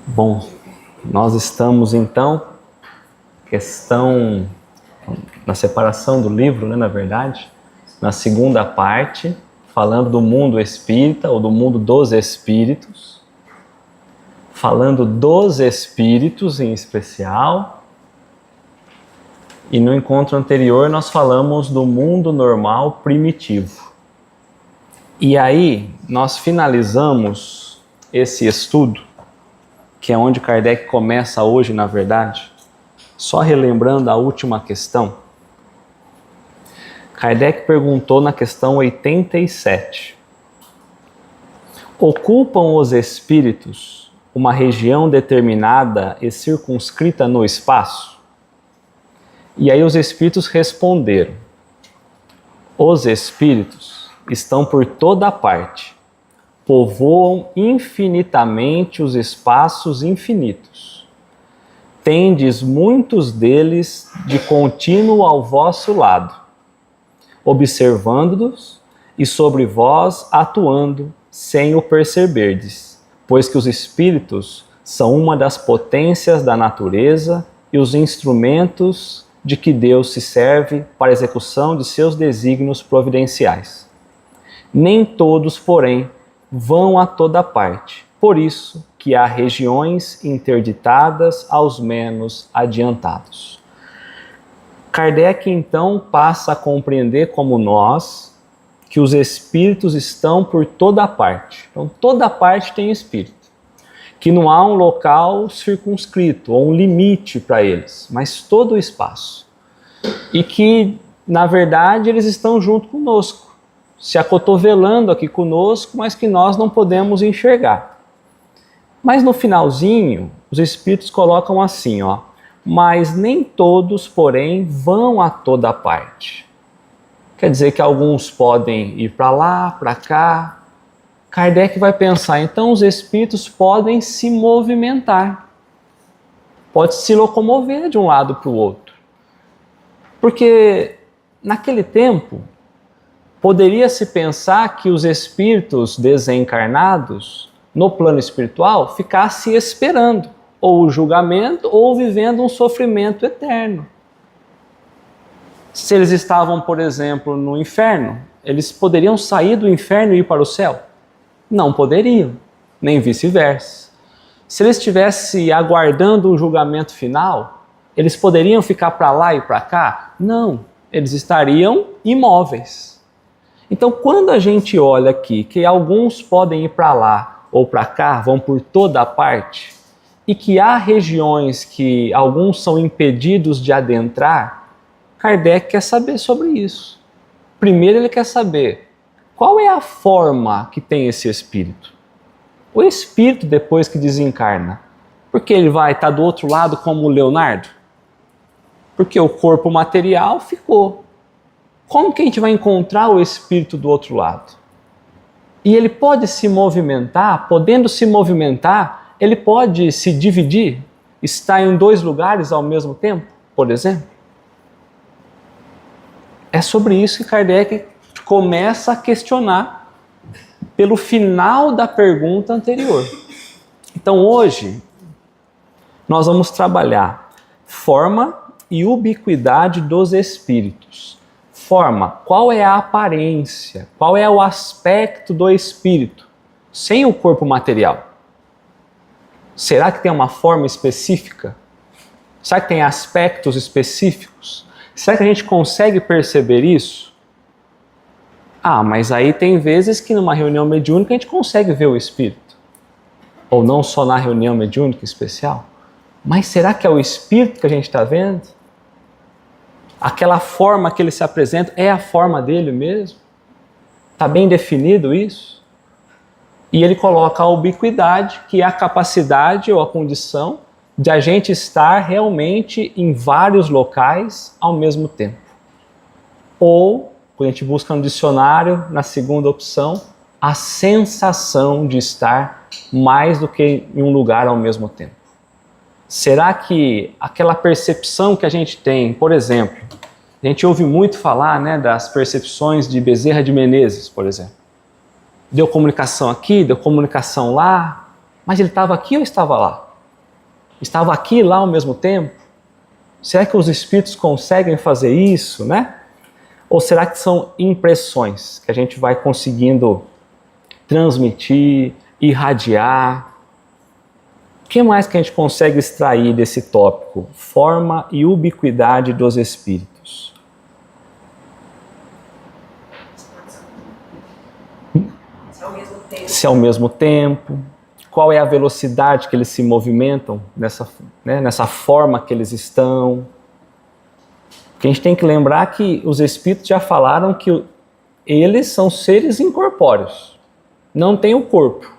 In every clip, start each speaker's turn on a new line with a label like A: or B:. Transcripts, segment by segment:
A: Bom, nós estamos então, questão na separação do livro, né, na verdade, na segunda parte, falando do mundo espírita ou do mundo dos espíritos, falando dos espíritos em especial, e no encontro anterior nós falamos do mundo normal primitivo. E aí nós finalizamos esse estudo, que é onde Kardec começa hoje, na verdade, só relembrando a última questão. Kardec perguntou na questão 87. Ocupam os espíritos uma região determinada e circunscrita no espaço? E aí os espíritos responderam: os espíritos estão por toda parte, povoam infinitamente os espaços infinitos. Tendes muitos deles de contínuo ao vosso lado, observando-os e sobre vós atuando, sem o perceberdes, pois que os espíritos são uma das potências da natureza e os instrumentos de que Deus se serve para a execução de seus desígnios providenciais. Nem todos, porém, vão a toda parte, por isso que há regiões interditadas aos menos adiantados. Kardec então passa a compreender como nós que os espíritos estão por toda parte. Então toda parte tem espírito, que não há um local circunscrito ou um limite para eles, mas todo o espaço. E que, na verdade, eles estão junto conosco, se acotovelando aqui conosco, mas que nós não podemos enxergar. Mas no finalzinho, os espíritos colocam assim, ó: mas nem todos, porém, vão a toda parte. Quer dizer que alguns podem ir para lá, para cá. Kardec vai pensar, então os espíritos podem se movimentar, pode se locomover de um lado para o outro. Porque naquele tempo, poderia-se pensar que os espíritos desencarnados no plano espiritual ficassem esperando ou o julgamento ou vivendo um sofrimento eterno. Se eles estavam, por exemplo, no inferno, eles poderiam sair do inferno e ir para o céu? Não poderiam, nem vice-versa. Se eles estivessem aguardando um julgamento final, eles poderiam ficar para lá e para cá? Não, eles estariam imóveis. Então, quando a gente olha aqui que alguns podem ir para lá ou para cá, vão por toda a parte, e que há regiões que alguns são impedidos de adentrar, Kardec quer saber sobre isso. Primeiro ele quer saber qual é a forma que tem esse espírito. O espírito, depois que desencarna, porque ele vai estar do outro lado como o Leonardo? Porque o corpo material ficou. Como que a gente vai encontrar o espírito do outro lado? E ele pode se movimentar, podendo se movimentar, ele pode se dividir, estar em dois lugares ao mesmo tempo, por exemplo? É sobre isso que Kardec começa a questionar pelo final da pergunta anterior. Então hoje nós vamos trabalhar forma e ubiquidade dos espíritos. Forma, qual é a aparência, qual é o aspecto do espírito, sem o corpo material? Será que tem uma forma específica? Será que tem aspectos específicos? Será que a gente consegue perceber isso? Ah, mas aí tem vezes que numa reunião mediúnica a gente consegue ver o espírito. Ou não só na reunião mediúnica especial. Mas será que é o espírito que a gente está vendo? Aquela forma que ele se apresenta é a forma dele mesmo? Está bem definido isso? E ele coloca a ubiquidade, que é a capacidade ou a condição de a gente estar realmente em vários locais ao mesmo tempo. Ou, quando a gente busca no dicionário, na segunda opção, a sensação de estar mais do que em um lugar ao mesmo tempo. Será que aquela percepção que a gente tem, por exemplo, a gente ouve muito falar, né, das percepções de Bezerra de Menezes, por exemplo. Deu comunicação aqui, deu comunicação lá, mas ele estava aqui ou estava lá? Estava aqui e lá ao mesmo tempo? Será que os espíritos conseguem fazer isso, né? Ou será que são impressões que a gente vai conseguindo transmitir, irradiar? O que mais que a gente consegue extrair desse tópico? Forma e ubiquidade dos espíritos. Se ao mesmo tempo, qual é a velocidade que eles se movimentam nessa forma que eles estão. Porque a gente tem que lembrar que os espíritos já falaram que eles são seres incorpóreos, não têm o corpo.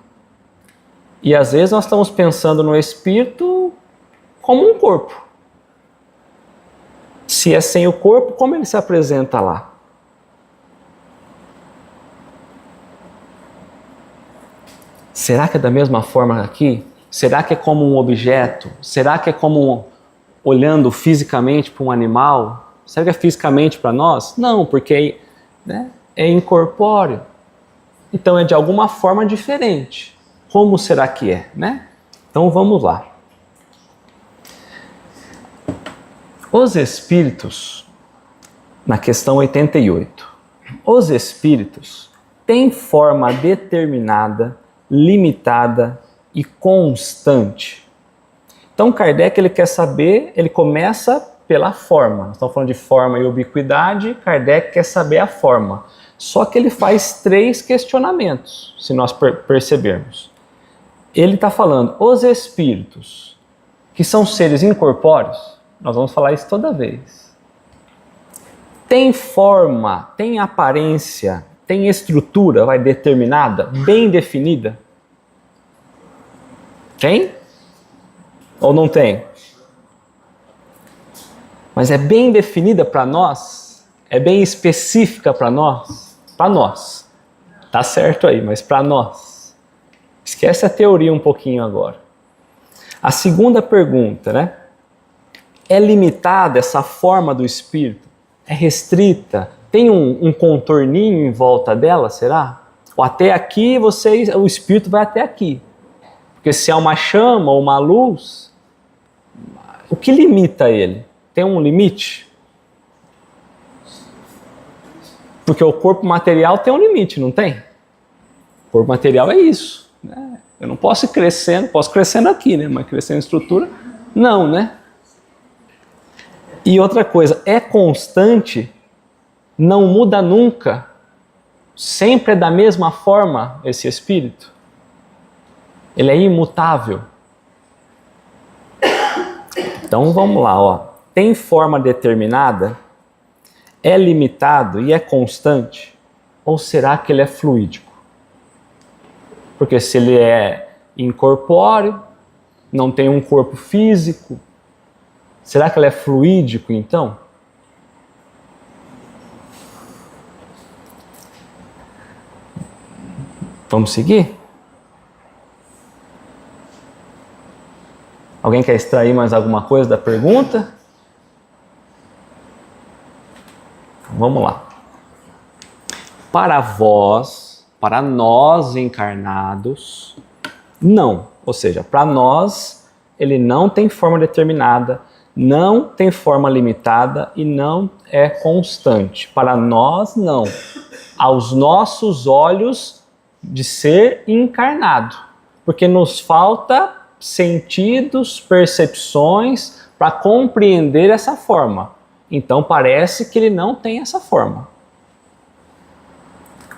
A: E às vezes nós estamos pensando no espírito como um corpo. Se é sem o corpo, como ele se apresenta lá? Será que é da mesma forma aqui? Será que é como um objeto? Será que é como olhando fisicamente para um animal? Será que é fisicamente para nós? Não, porque é incorpóreo. Então é de alguma forma diferente. Como será que é, né? Então vamos lá. Os espíritos, na questão 88, os espíritos têm forma determinada, limitada e constante. Então Kardec ele quer saber, ele começa pela forma. Nós estamos falando de forma e ubiquidade, Kardec quer saber a forma. Só que ele faz 3 questionamentos, se nós percebermos. Ele está falando, os espíritos, que são seres incorpóreos, nós vamos falar isso toda vez. Tem forma, tem aparência, tem estrutura, determinada, bem definida? Tem? Ou não tem? Mas é bem definida para nós? É bem específica para nós? Para nós. Tá certo aí, mas para nós. Esquece a teoria um pouquinho agora. A segunda pergunta, né? É limitada essa forma do espírito? É restrita? Tem um contorninho em volta dela, será? Ou até aqui o espírito vai até aqui. Porque se é uma chama ou uma luz, o que limita ele? Tem um limite? Porque o corpo material tem um limite, não tem? O corpo material é isso, né? Eu não posso ir crescendo, posso crescendo aqui, né? Mas crescendo em estrutura, não, né? E outra coisa, é constante, não muda nunca, sempre é da mesma forma esse espírito? Ele é imutável? Então vamos lá, ó. Tem forma determinada? É limitado e é constante? Ou será que ele é fluídico? Porque se ele é incorpóreo, não tem um corpo físico, será que ele é fluídico então? Vamos seguir? Alguém quer extrair mais alguma coisa da pergunta? Vamos lá. Para vós, para nós encarnados, não. Ou seja, para nós, ele não tem forma determinada, não tem forma limitada e não é constante. Para nós, não. Aos nossos olhos de ser encarnado. Porque nos falta sentidos, percepções para compreender essa forma. Então parece que ele não tem essa forma.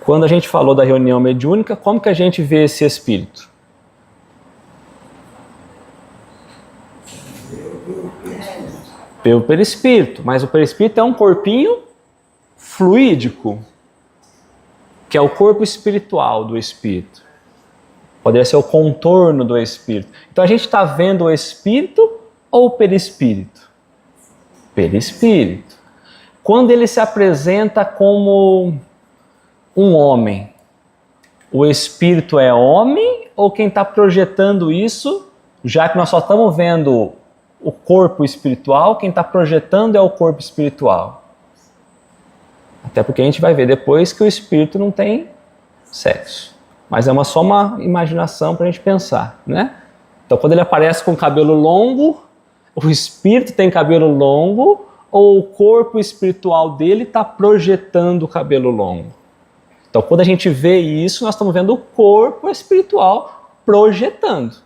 A: Quando a gente falou da reunião mediúnica, como que a gente vê esse espírito? Pelo perispírito, mas o perispírito é um corpinho fluídico, que é o corpo espiritual do espírito. Poderia ser o contorno do espírito. Então a gente está vendo o espírito ou o perispírito? Perispírito. Quando ele se apresenta como um homem, o espírito é homem ou quem está projetando isso, já que nós só estamos vendo o corpo espiritual, quem está projetando é o corpo espiritual? Até porque a gente vai ver depois que o espírito não tem sexo. Mas é só uma imaginação para a gente pensar, né? Então, quando ele aparece com cabelo longo, o espírito tem cabelo longo ou o corpo espiritual dele está projetando o cabelo longo? Então, quando a gente vê isso, nós estamos vendo o corpo espiritual projetando.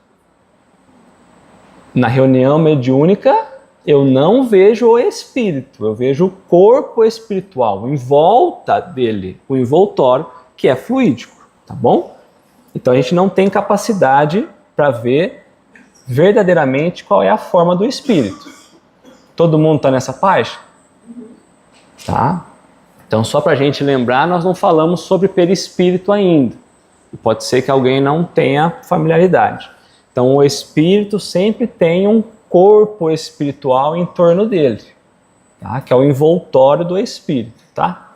A: Na reunião mediúnica, eu não vejo o espírito, eu vejo o corpo espiritual em volta dele, o envoltório, que é fluídico, tá bom? Então, a gente não tem capacidade para ver verdadeiramente qual é a forma do espírito. Todo mundo está nessa página? Tá? Então, só para a gente lembrar, nós não falamos sobre perispírito ainda. E pode ser que alguém não tenha familiaridade. Então, o espírito sempre tem um corpo espiritual em torno dele, tá? Que é o envoltório do espírito, tá?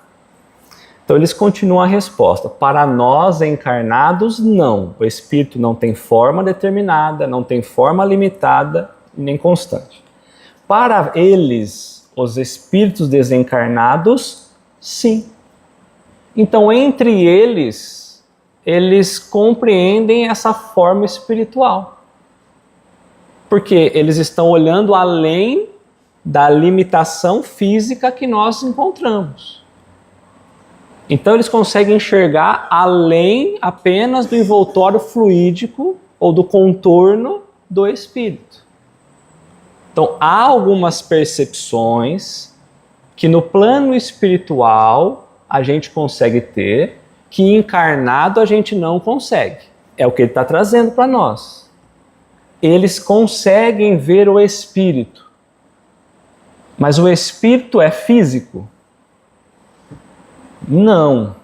A: Então, eles continuam a resposta. Para nós encarnados, não. O espírito não tem forma determinada, não tem forma limitada nem constante. Para eles, os espíritos desencarnados, sim. Então, entre eles, eles compreendem essa forma espiritual. Porque eles estão olhando além da limitação física que nós encontramos. Então eles conseguem enxergar além apenas do envoltório fluídico ou do contorno do espírito. Então há algumas percepções que no plano espiritual a gente consegue ter, que encarnado a gente não consegue. É o que ele está trazendo para nós. Eles conseguem ver o espírito. Mas o espírito é físico? Não.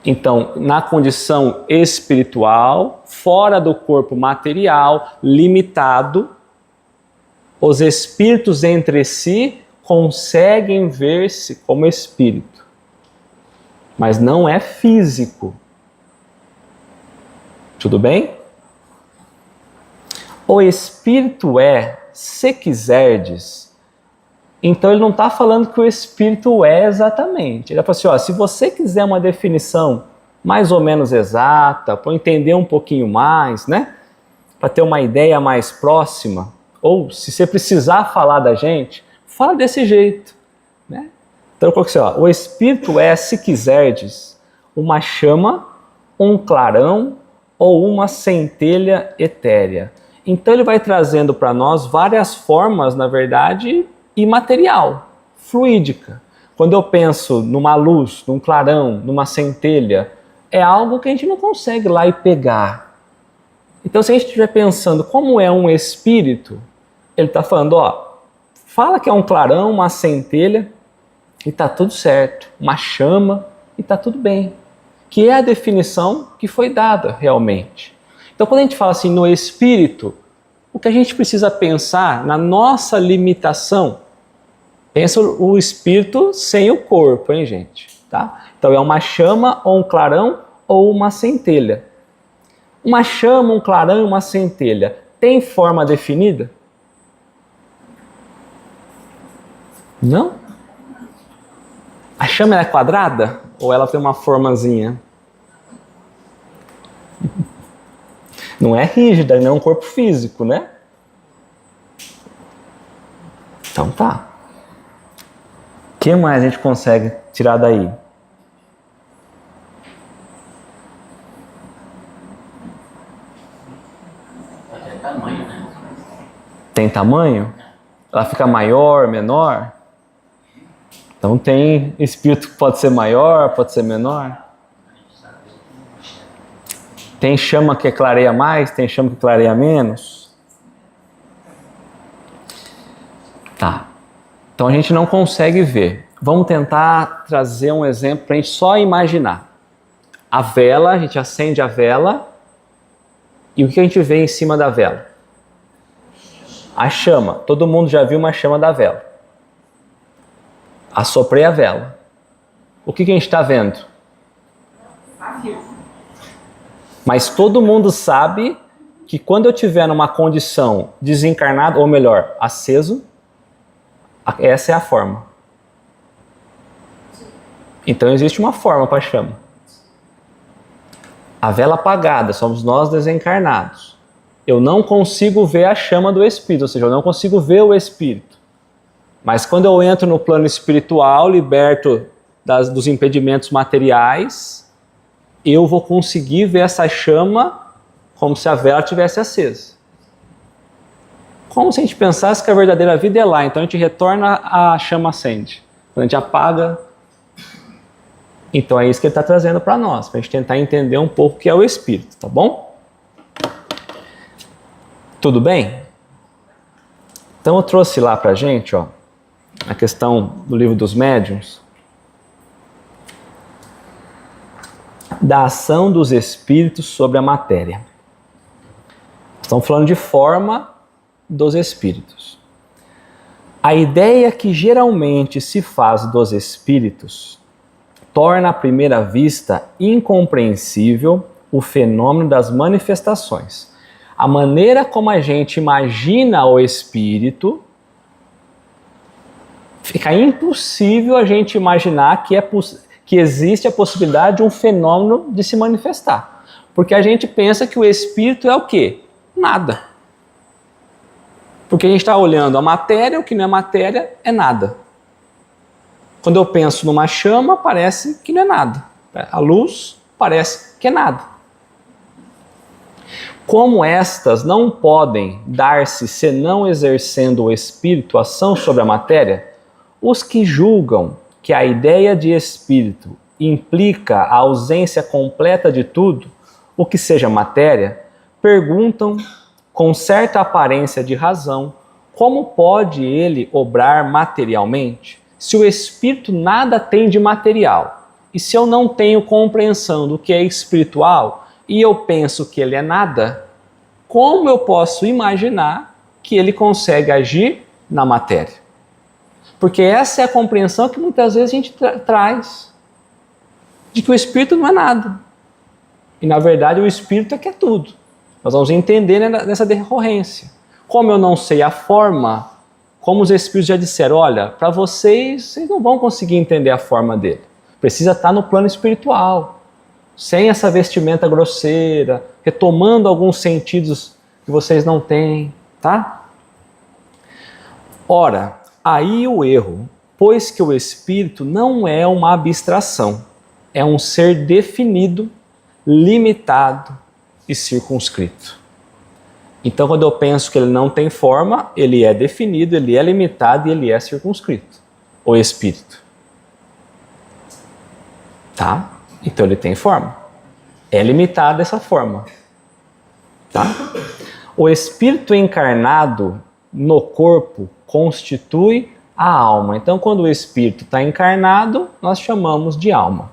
A: Então, na condição espiritual, fora do corpo material, limitado, os espíritos entre si conseguem ver-se como espírito. Mas não é físico. Tudo bem? O espírito é, se quiserdes. Então ele não está falando que o espírito é exatamente. Ele fala assim, ó, se você quiser uma definição mais ou menos exata, para entender um pouquinho mais, né? Para ter uma ideia mais próxima, ou se você precisar falar da gente, fala desse jeito, né? Então eu coloquei assim, ó, o espírito é, se quiserdes, uma chama, um clarão ou uma centelha etérea. Então ele vai trazendo para nós várias formas, na verdade, imaterial, fluídica. Quando eu penso numa luz, num clarão, numa centelha, é algo que a gente não consegue ir lá e pegar. Então, se a gente estiver pensando como é um espírito, ele está falando, ó, fala que é um clarão, uma centelha, e está tudo certo. Uma chama, e está tudo bem. Que é a definição que foi dada realmente. Então, quando a gente fala assim no espírito, o que a gente precisa pensar na nossa limitação, pensa o espírito sem o corpo, hein, gente? Tá? Então é uma chama, ou um clarão, ou uma centelha. Uma chama, um clarão e uma centelha tem forma definida? Não? A chama é quadrada? Ou ela tem uma formazinha? Não é rígida, não é um corpo físico, né? Então tá. O que mais a gente consegue tirar daí?
B: Tem tamanho, né?
A: Tem tamanho? Ela fica maior, menor? Então tem espírito que pode ser maior, pode ser menor? Tem chama que clareia mais, tem chama que clareia menos? Tá. Então a gente não consegue ver. Vamos tentar trazer um exemplo para a gente só imaginar. A vela, a gente acende a vela e o que a gente vê em cima da vela? A chama. Todo mundo já viu uma chama da vela. Assoprei a vela. O que a gente está vendo? Mas todo mundo sabe que quando eu estiver numa condição desencarnada, ou melhor, aceso, essa é a forma. Então existe uma forma para a chama. A vela apagada, somos nós desencarnados. eu não consigo ver a chama do Espírito, ou seja, eu não consigo ver o Espírito. Mas quando eu entro no plano espiritual, liberto dos impedimentos materiais, eu vou conseguir ver essa chama como se a vela tivesse acesa. Como se a gente pensasse que a verdadeira vida é lá, então a gente retorna, a chama acende. Quando a gente apaga, então é isso que ele está trazendo para nós, para a gente tentar entender um pouco o que é o Espírito, tá bom? Tudo bem? Então eu trouxe lá para a gente, ó, a questão do livro dos médiuns, da ação dos espíritos sobre a matéria. Estamos falando de forma dos espíritos. A ideia que geralmente se faz dos espíritos torna à primeira vista incompreensível o fenômeno das manifestações. A maneira como a gente imagina o espírito, fica impossível a gente imaginar que existe a possibilidade de um fenômeno de se manifestar. Porque a gente pensa que o espírito é o quê? Nada. Porque a gente está olhando a matéria, o que não é matéria é nada. Quando eu penso numa chama, parece que não é nada. A luz parece que é nada. Como estas não podem dar-se senão exercendo o espírito ação sobre a matéria, os que julgam que a ideia de espírito implica a ausência completa de tudo, o que seja matéria, perguntam, com certa aparência de razão, como pode ele obrar materialmente, se o espírito nada tem de material? E se eu não tenho compreensão do que é espiritual e eu penso que ele é nada, como eu posso imaginar que ele consegue agir na matéria? Porque essa é a compreensão que muitas vezes a gente traz, de que o espírito não é nada. E na verdade o espírito é que é tudo. Nós vamos entender nessa decorrência. Como eu não sei a forma, como os espíritos já disseram, olha, para vocês não vão conseguir entender a forma dele. Precisa estar no plano espiritual, sem essa vestimenta grosseira, retomando alguns sentidos que vocês não têm, tá? Ora, aí o erro, pois que o espírito não é uma abstração, é um ser definido, limitado e circunscrito. Então, quando eu penso que ele não tem forma, ele é definido, ele é limitado e ele é circunscrito. O espírito. Tá? Então ele tem forma. É limitado essa forma. Tá? O espírito encarnado no corpo constitui a alma. Então, quando o espírito está encarnado, nós chamamos de alma.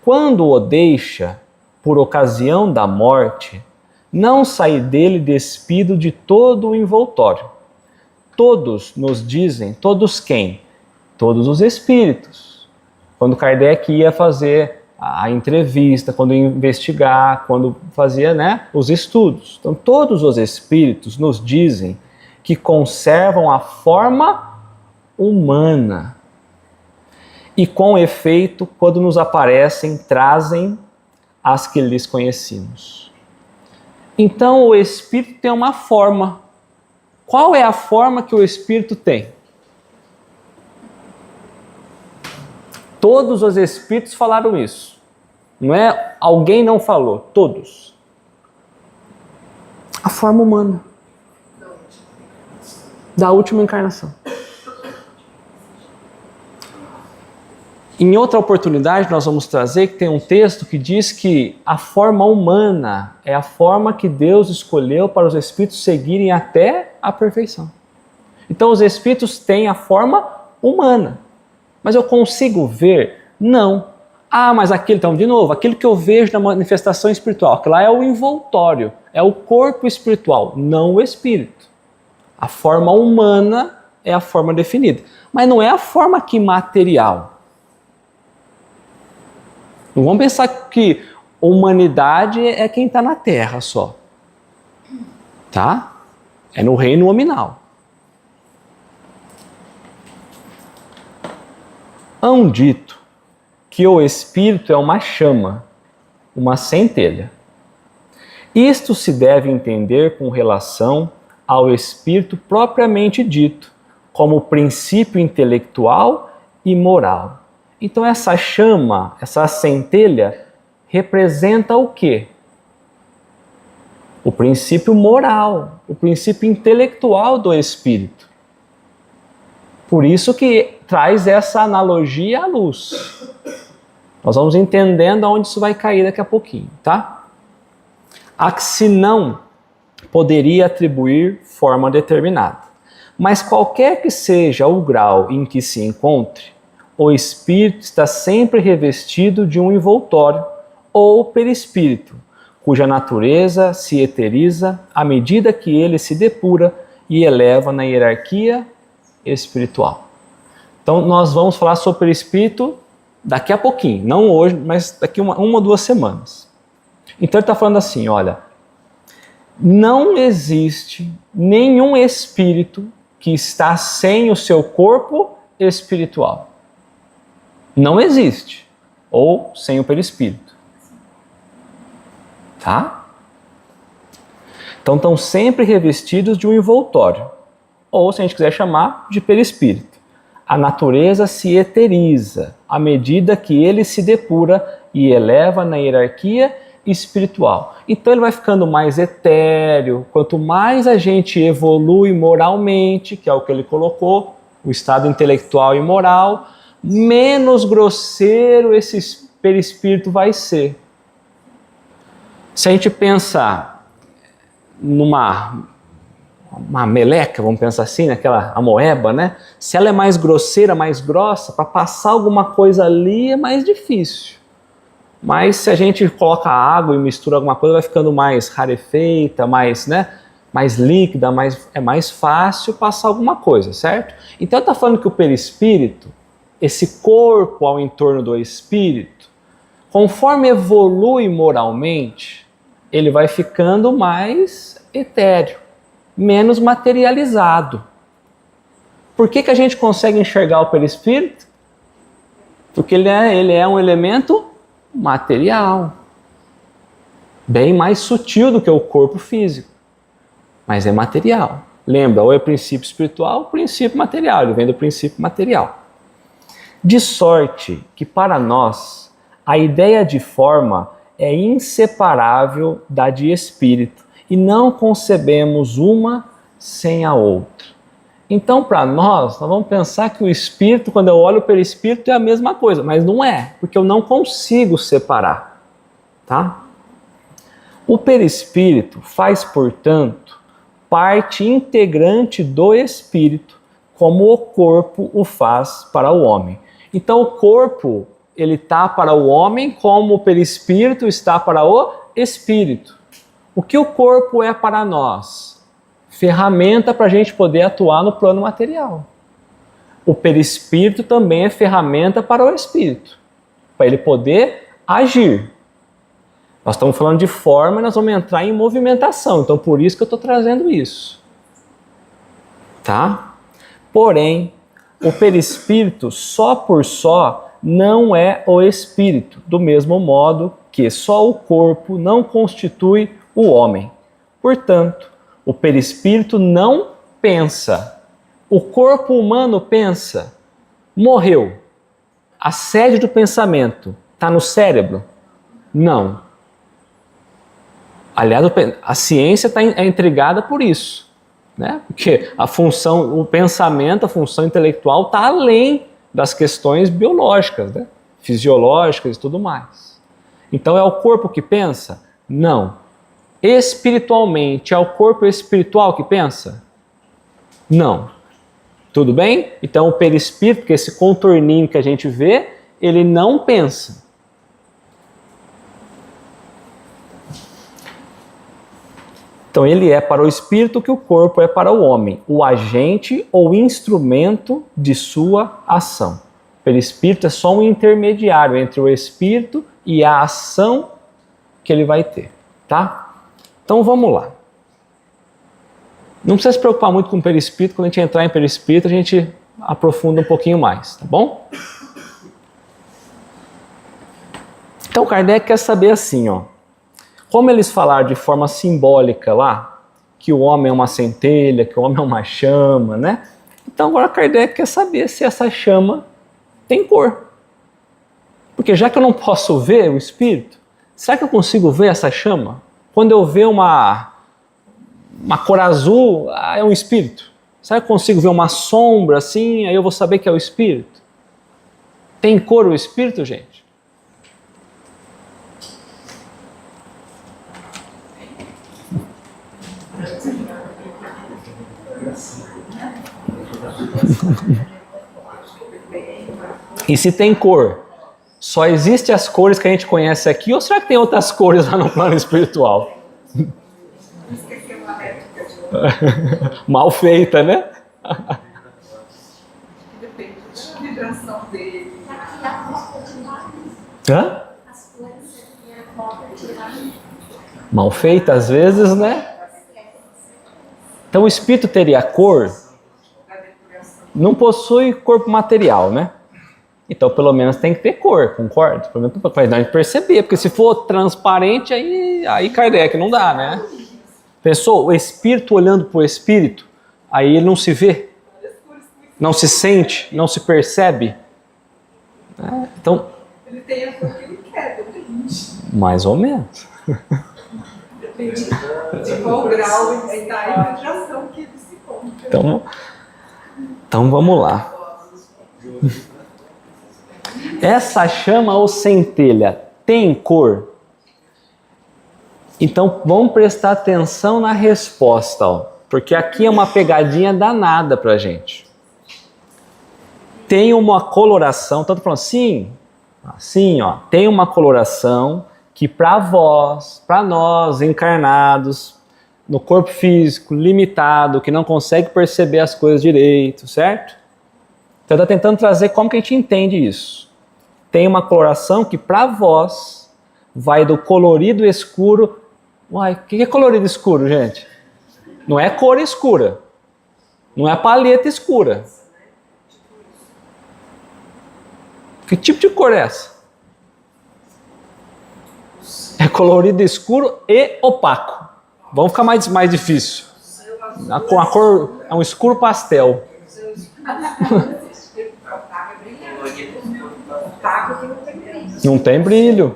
A: Quando o deixa, por ocasião da morte, não sai dele despido de todo o envoltório. Todos nos dizem, todos quem? Todos os espíritos. Quando Kardec ia fazer a entrevista, quando ia investigar, quando fazia, os estudos. Então todos os espíritos nos dizem que conservam a forma humana. E com efeito, quando nos aparecem, trazem as que lhes conhecemos. Então o espírito tem uma forma. Qual é a forma que o espírito tem? Todos os espíritos falaram isso. Não é alguém não falou, todos. A forma humana. Da última encarnação. Em outra oportunidade, nós vamos trazer que tem um texto que diz que a forma humana é a forma que Deus escolheu para os espíritos seguirem até a perfeição. Então, os espíritos têm a forma humana. Mas eu consigo ver? Não. Ah, mas então, de novo, aquilo que eu vejo na manifestação espiritual, que lá é o envoltório, é o corpo espiritual, não o espírito. A forma humana é a forma definida. Mas não é a forma aqui material. Não vamos pensar que humanidade é quem está na Terra só. Tá? É no reino nominal. Hão dito que o espírito é uma chama, uma centelha. Isto se deve entender com relação ao espírito propriamente dito, como princípio intelectual e moral. Então essa chama, essa centelha, representa o quê? O princípio moral, o princípio intelectual do espírito. Por isso que traz essa analogia à luz. Nós vamos entendendo aonde isso vai cair daqui a pouquinho, tá? A que se não poderia atribuir forma determinada. Mas qualquer que seja o grau em que se encontre, o espírito está sempre revestido de um envoltório ou perispírito, cuja natureza se eteriza à medida que ele se depura e eleva na hierarquia espiritual. Então nós vamos falar sobre perispírito daqui a pouquinho, não hoje, mas daqui uma ou 2 semanas. Então ele está falando assim, olha, não existe nenhum espírito que está sem o seu corpo espiritual. Não existe. Ou sem o perispírito. Tá? Então estão sempre revestidos de um envoltório. Ou, se a gente quiser chamar, de perispírito. A natureza se eteriza à medida que ele se depura e eleva na hierarquia espiritual. Então ele vai ficando mais etéreo. Quanto mais a gente evolui moralmente, que é o que ele colocou, o estado intelectual e moral, menos grosseiro esse perispírito vai ser. Se a gente pensar numa meleca, vamos pensar assim, naquela amoeba, né? Se ela é mais grosseira, mais grossa, para passar alguma coisa ali é mais difícil. Mas se a gente coloca água e mistura alguma coisa, vai ficando mais rarefeita, mais, né, mais líquida, é mais fácil passar alguma coisa, certo? Então está falando que o perispírito, esse corpo ao entorno do espírito, conforme evolui moralmente, ele vai ficando mais etéreo, menos materializado. Por que a gente consegue enxergar o perispírito? Porque ele é um elemento material, bem mais sutil do que o corpo físico, mas é material. Lembra, ou é princípio espiritual ou princípio material, ele vem do princípio material. De sorte que para nós a ideia de forma é inseparável da de espírito e não concebemos uma sem a outra. Então, para nós vamos pensar que o espírito, quando eu olho o perispírito, é a mesma coisa, mas não é, porque eu não consigo separar, tá? O perispírito faz, portanto, parte integrante do espírito, como o corpo o faz para o homem. Então, o corpo, ele está para o homem como o perispírito está para o espírito. O que o corpo é para nós? Ferramenta para a gente poder atuar no plano material. O perispírito também é ferramenta para o espírito, para ele poder agir. Nós estamos falando de forma e nós vamos entrar em movimentação, então por isso que eu estou trazendo isso. Tá? Porém, o perispírito só por só não é o espírito, do mesmo modo que só o corpo não constitui o homem. Portanto, o perispírito não pensa. O corpo humano pensa. Morreu. A sede do pensamento está no cérebro? Não. Aliás, a ciência é intrigada por isso, né? Porque a função, o pensamento, a função intelectual está além das questões biológicas, né? Fisiológicas e tudo mais. Então é o corpo que pensa? Não. Espiritualmente, é o corpo espiritual que pensa? Não. Tudo bem? Então o perispírito, que é esse contorninho que a gente vê, ele não pensa. Então ele é para o espírito que o corpo é para o homem, o agente ou instrumento de sua ação. O perispírito é só um intermediário entre o espírito e a ação que ele vai ter, tá? Então vamos lá. Não precisa se preocupar muito com o perispírito, quando a gente entrar em perispírito a gente aprofunda um pouquinho mais, tá bom? Então Kardec quer saber assim, ó, Como eles falaram de forma simbólica lá, que o homem é uma centelha, que o homem é uma chama, né? Então agora Kardec quer saber se essa chama tem cor. Porque já que eu não posso ver o espírito, será que eu consigo ver essa chama? Quando eu ver uma cor azul, é um espírito. Será que eu consigo ver uma sombra assim, aí eu vou saber que é o espírito? Tem cor o espírito, gente? E se tem cor, só existem as cores que a gente conhece aqui, ou será que tem outras cores lá no plano espiritual? Mal feita, né?
C: Depende da vibração dele.
A: Hã? Mal feita às vezes, né? Então o espírito teria cor? Não possui corpo material, né? Então pelo menos tem que ter cor, concorda? Pelo menos para a gente perceber, porque se for transparente, aí Kardec não dá, né? Pensou? O espírito olhando para o espírito, aí ele não se vê, não se sente, não se percebe. Então,
C: Ele tem a cor que ele quer, depende.
A: mais ou menos.
C: Depende de qual grau ele está e a vibração que ele se encontra.
A: Então vamos lá. Essa chama ou centelha tem cor? Então vamos prestar atenção na resposta, ó, porque aqui é uma pegadinha danada pra gente. Tem uma coloração, tanto falando assim, ó, tem uma coloração que para vós, para nós encarnados, no corpo físico limitado, que não consegue perceber as coisas direito, certo? Então está tentando trazer como que a gente entende isso. Tem uma coloração que para vós vai do colorido escuro. Uai, o que é colorido escuro, gente? Não é cor escura. Não é paleta escura. Que tipo de cor é essa? É colorido escuro e opaco. Vamos ficar mais difícil. A cor é um escuro pastel. Não tem brilho.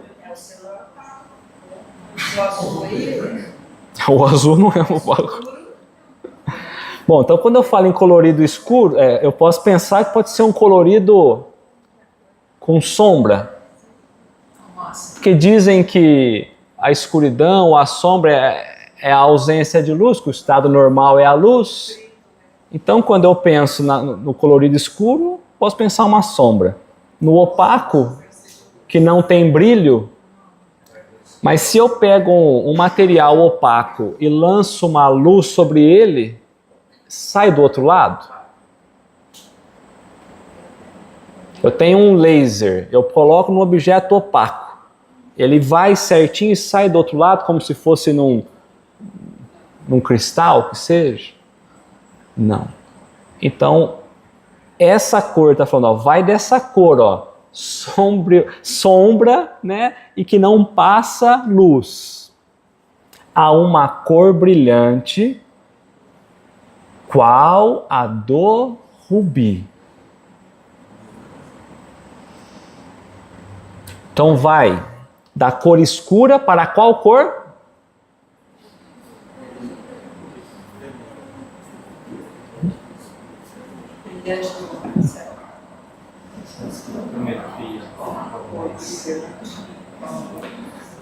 A: O azul não é opaco. Bom, então quando eu falo em colorido escuro, eu posso pensar que pode ser um colorido com sombra. Porque dizem que a escuridão ou a sombra é a ausência de luz, que o estado normal é a luz. Então quando eu penso no colorido escuro, posso pensar uma sombra. No opaco, que não tem brilho, mas se eu pego um material opaco e lanço uma luz sobre ele, sai do outro lado? Eu tenho um laser, eu coloco num objeto opaco. Ele vai certinho e sai do outro lado como se fosse num cristal, que seja? Não. Então, essa cor está falando, ó, vai dessa cor, ó, sombra, né, e que não passa luz, a uma cor brilhante, qual a do rubi. Então vai da cor escura para qual cor?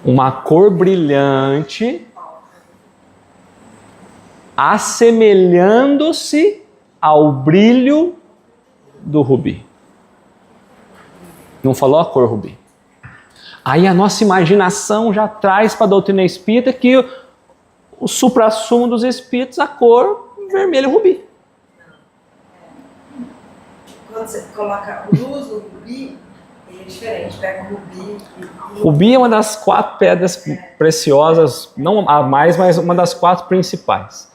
A: Uma cor brilhante, assemelhando-se ao brilho do rubi. Não falou a cor rubi. Aí a nossa imaginação já traz para a doutrina espírita que o suprassumo dos espíritos, a cor vermelho rubi.
C: Quando você coloca luz no rubi, é diferente. Pega o rubi e...
A: Rubi é uma das 4 pedras preciosas, não a mais, mas uma das 4 principais.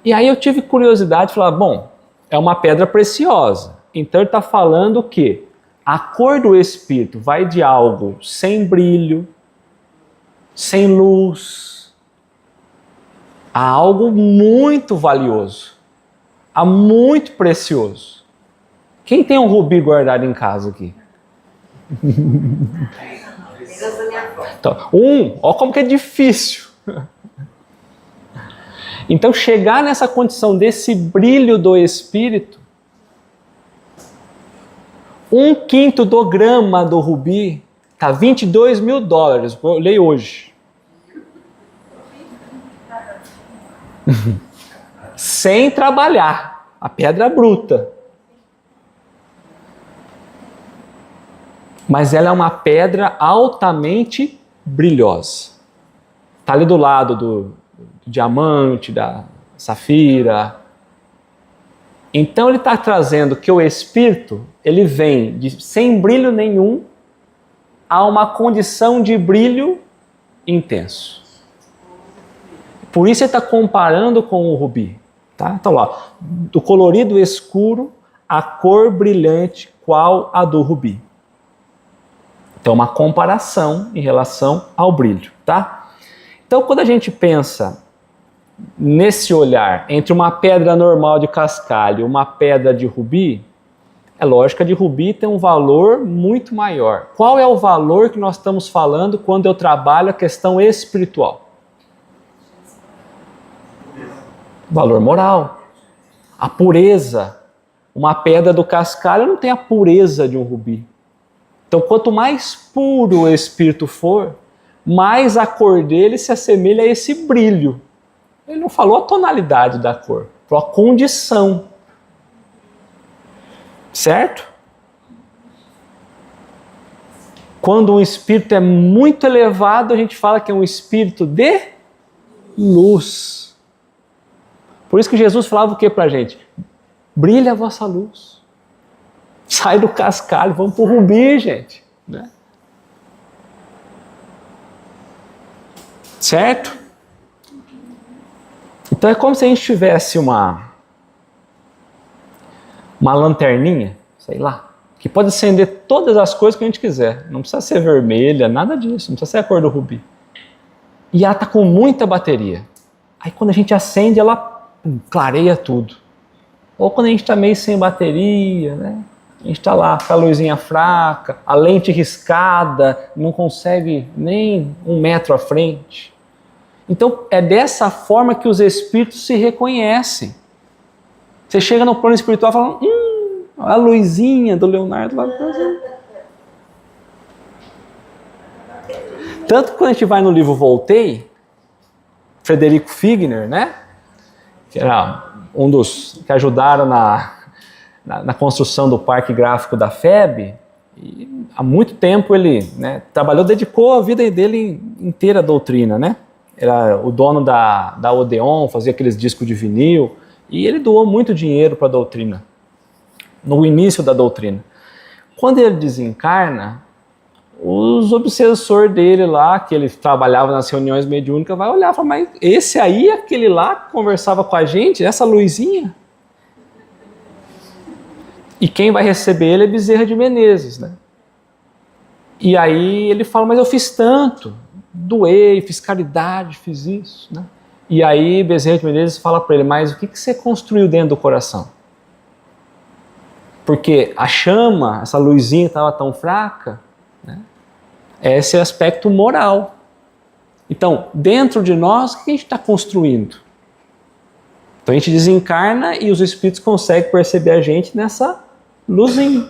A: E aí eu tive curiosidade de falar, bom, é uma pedra preciosa. Então ele está falando que a cor do espírito vai de algo sem brilho, sem luz. Há algo muito valioso, há muito precioso. Quem tem um rubi guardado em casa aqui? Então, olha como que é difícil. Então, chegar nessa condição desse brilho do Espírito, 1/5 do grama do rubi está $22 mil. Eu olhei hoje. Sem trabalhar, a pedra bruta. Mas ela é uma pedra altamente brilhosa. Está ali do lado do diamante, da safira. Então ele está trazendo que o Espírito, ele vem sem brilho nenhum a uma condição de brilho intenso. Por isso ele está comparando com o rubi. Tá? Então lá, do colorido escuro, a cor brilhante, qual a do rubi. Então uma comparação em relação ao brilho. Tá? Então quando a gente pensa nesse olhar entre uma pedra normal de cascalho e uma pedra de rubi, é lógico que a de rubi tem um valor muito maior. Qual é o valor que nós estamos falando quando eu trabalho a questão espiritual? Valor moral. A pureza. Uma pedra do cascalho não tem a pureza de um rubi. Então, quanto mais puro o espírito for, mais a cor dele se assemelha a esse brilho. Ele não falou a tonalidade da cor, falou a condição. Certo? Quando um espírito é muito elevado, a gente fala que é um espírito de luz. Por isso que Jesus falava o que pra gente? Brilha a vossa luz. Sai do cascalho, vamos pro rubi, gente. Né? Certo? Então é como se a gente tivesse uma lanterninha, sei lá, que pode acender todas as cores que a gente quiser. Não precisa ser vermelha, nada disso, não precisa ser a cor do rubi. E ela está com muita bateria. Aí quando a gente acende, ela clareia tudo. Ou quando a gente está meio sem bateria, né? A gente está lá com a luzinha fraca, a lente riscada, não consegue nem 1 metro à frente. Então é dessa forma que os espíritos se reconhecem. Você chega no plano espiritual e fala, a luzinha do Leonardo lá. Tanto que quando a gente vai no livro Voltei, Frederico Figner, né? Que era um dos que ajudaram na construção do parque gráfico da FEB, e há muito tempo ele, né, trabalhou, dedicou a vida dele inteira à doutrina, né? Era o dono da Odeon, fazia aqueles discos de vinil, e ele doou muito dinheiro para a doutrina, no início da doutrina. Quando ele desencarna, os obsessores dele lá, que ele trabalhava nas reuniões mediúnicas, vai olhar e falar, mas esse aí, aquele lá que conversava com a gente, essa luzinha? E quem vai receber ele é Bezerra de Menezes, né? E aí ele fala, mas eu fiz tanto, doei, fiz caridade, fiz isso, né? E aí Bezerra de Menezes fala para ele, mas o que você construiu dentro do coração? Porque a chama, essa luzinha estava tão fraca, né? Esse é o aspecto moral. Então, dentro de nós, o que a gente está construindo? Então a gente desencarna e os espíritos conseguem perceber a gente nessa luzinha,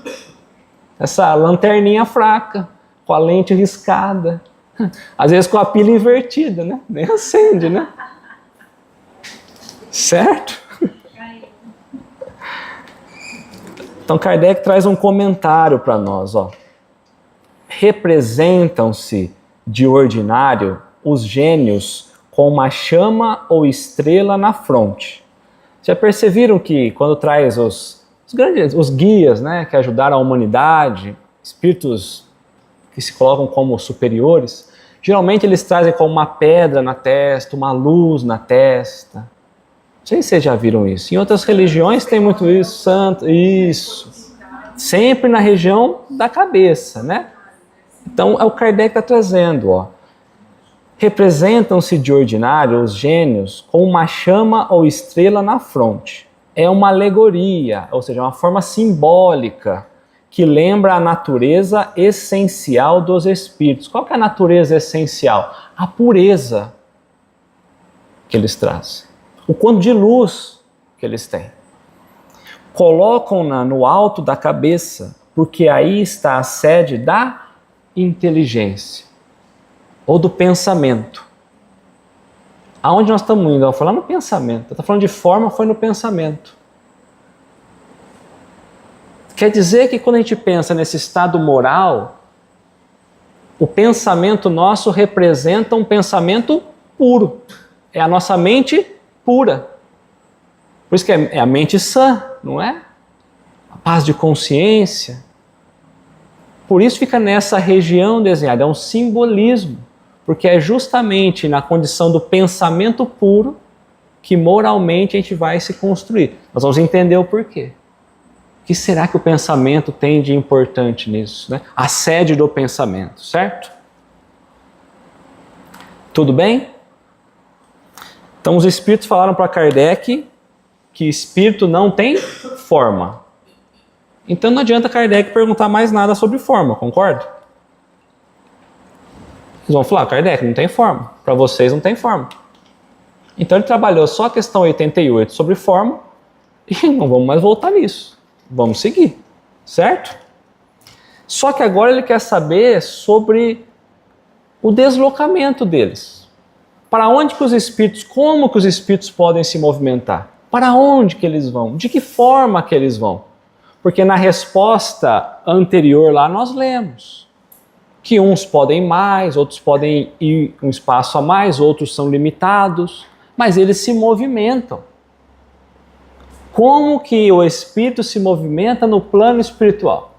A: essa lanterninha fraca, com a lente riscada, às vezes com a pilha invertida, né? Nem acende, né? Certo? Então Kardec traz um comentário para nós, ó. Representam-se de ordinário os gênios com uma chama ou estrela na fronte. Já perceberam que quando traz os guias, né, que ajudaram a humanidade, espíritos que se colocam como superiores, geralmente eles trazem como uma pedra na testa, uma luz na testa. Não sei se vocês já viram isso. Em outras religiões tem muito isso, santo, isso. Sempre na região da cabeça, né? Então, é o Kardec está trazendo, ó. Representam-se de ordinário os gênios com uma chama ou estrela na fronte. É uma alegoria, ou seja, uma forma simbólica que lembra a natureza essencial dos espíritos. Qual que é a natureza essencial? A pureza que eles trazem. O quanto de luz que eles têm. Colocam-na no alto da cabeça, porque aí está a sede da inteligência ou do pensamento. Aonde nós estamos indo? Eu vou falar no pensamento. Eu estou falando de forma, foi no pensamento. Quer dizer que quando a gente pensa nesse estado moral, o pensamento nosso representa um pensamento puro. É a nossa mente pura. Por isso que é a mente sã, não é? A paz de consciência. Por isso fica nessa região desenhada, é um simbolismo. Porque é justamente na condição do pensamento puro que moralmente a gente vai se construir. Nós vamos entender o porquê. O que será que o pensamento tem de importante nisso, né? A sede do pensamento, certo? Tudo bem? Então os espíritos falaram para Kardec que espírito não tem forma. Então não adianta Kardec perguntar mais nada sobre forma, concorda? Eles vão falar, Kardec, não tem forma. Para vocês não tem forma. Então ele trabalhou só a questão 88 sobre forma e não vamos mais voltar nisso. Vamos seguir, certo? Só que agora ele quer saber sobre o deslocamento deles. Para onde que os espíritos, como que os espíritos podem se movimentar? Para onde que eles vão? De que forma que eles vão? Porque na resposta anterior lá nós lemos que uns podem mais, outros podem ir um espaço a mais, outros são limitados, mas eles se movimentam. Como que o espírito se movimenta no plano espiritual?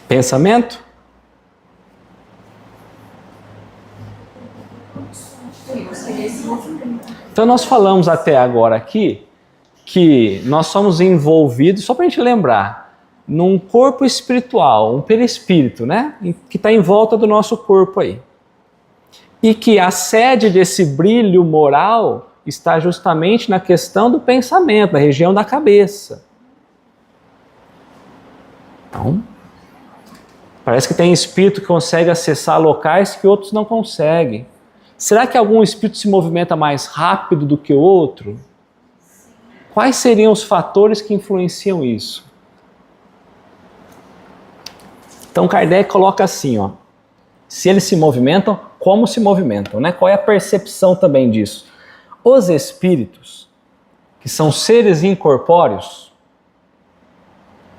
A: Pensamento? Então nós falamos até agora aqui que nós somos envolvidos, só para a gente lembrar, num corpo espiritual, um perispírito, né? Que está em volta do nosso corpo aí. E que a sede desse brilho moral está justamente na questão do pensamento, na região da cabeça. Então, parece que tem espírito que consegue acessar locais que outros não conseguem. Será que algum espírito se movimenta mais rápido do que o outro? Quais seriam os fatores que influenciam isso? Então Kardec coloca assim, ó, se eles se movimentam, como se movimentam, né? Qual é a percepção também disso? Os espíritos, que são seres incorpóreos,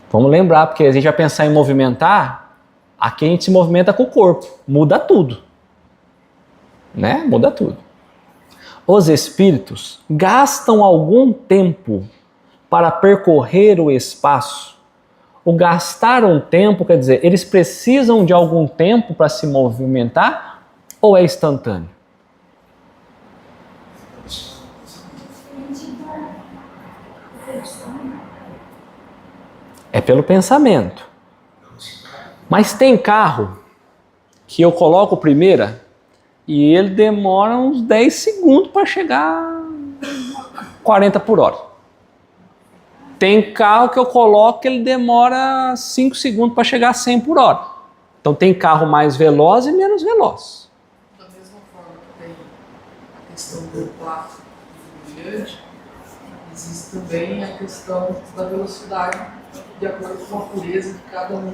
A: vamos lembrar, porque a gente vai pensar em movimentar, aqui a gente se movimenta com o corpo, muda tudo, né? Muda tudo. Os espíritos gastam algum tempo para percorrer o espaço. O gastar um tempo, quer dizer, eles precisam de algum tempo para se movimentar ou é instantâneo? É pelo pensamento. Mas tem carro que eu coloco primeira e ele demora uns 10 segundos para chegar 40 por hora. Tem carro que eu coloco que ele demora 5 segundos para chegar a 100 por hora. Então tem carro mais veloz e menos veloz.
C: Da mesma forma que tem a questão do plástico e diante, existe também a questão da velocidade de acordo com a pureza de cada um.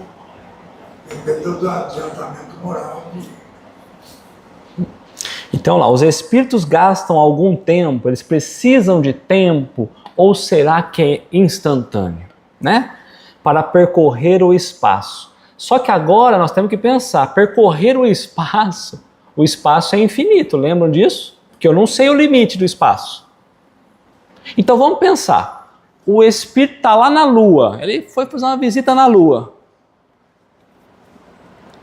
D: Depende do adiantamento moral.
A: Então lá, os espíritos gastam algum tempo, eles precisam de tempo, ou será que é instantâneo, né? Para percorrer o espaço. Só que agora nós temos que pensar, percorrer o espaço é infinito, lembram disso? Porque eu não sei o limite do espaço. Então vamos pensar, o espírito está lá na Lua, ele foi fazer uma visita na Lua.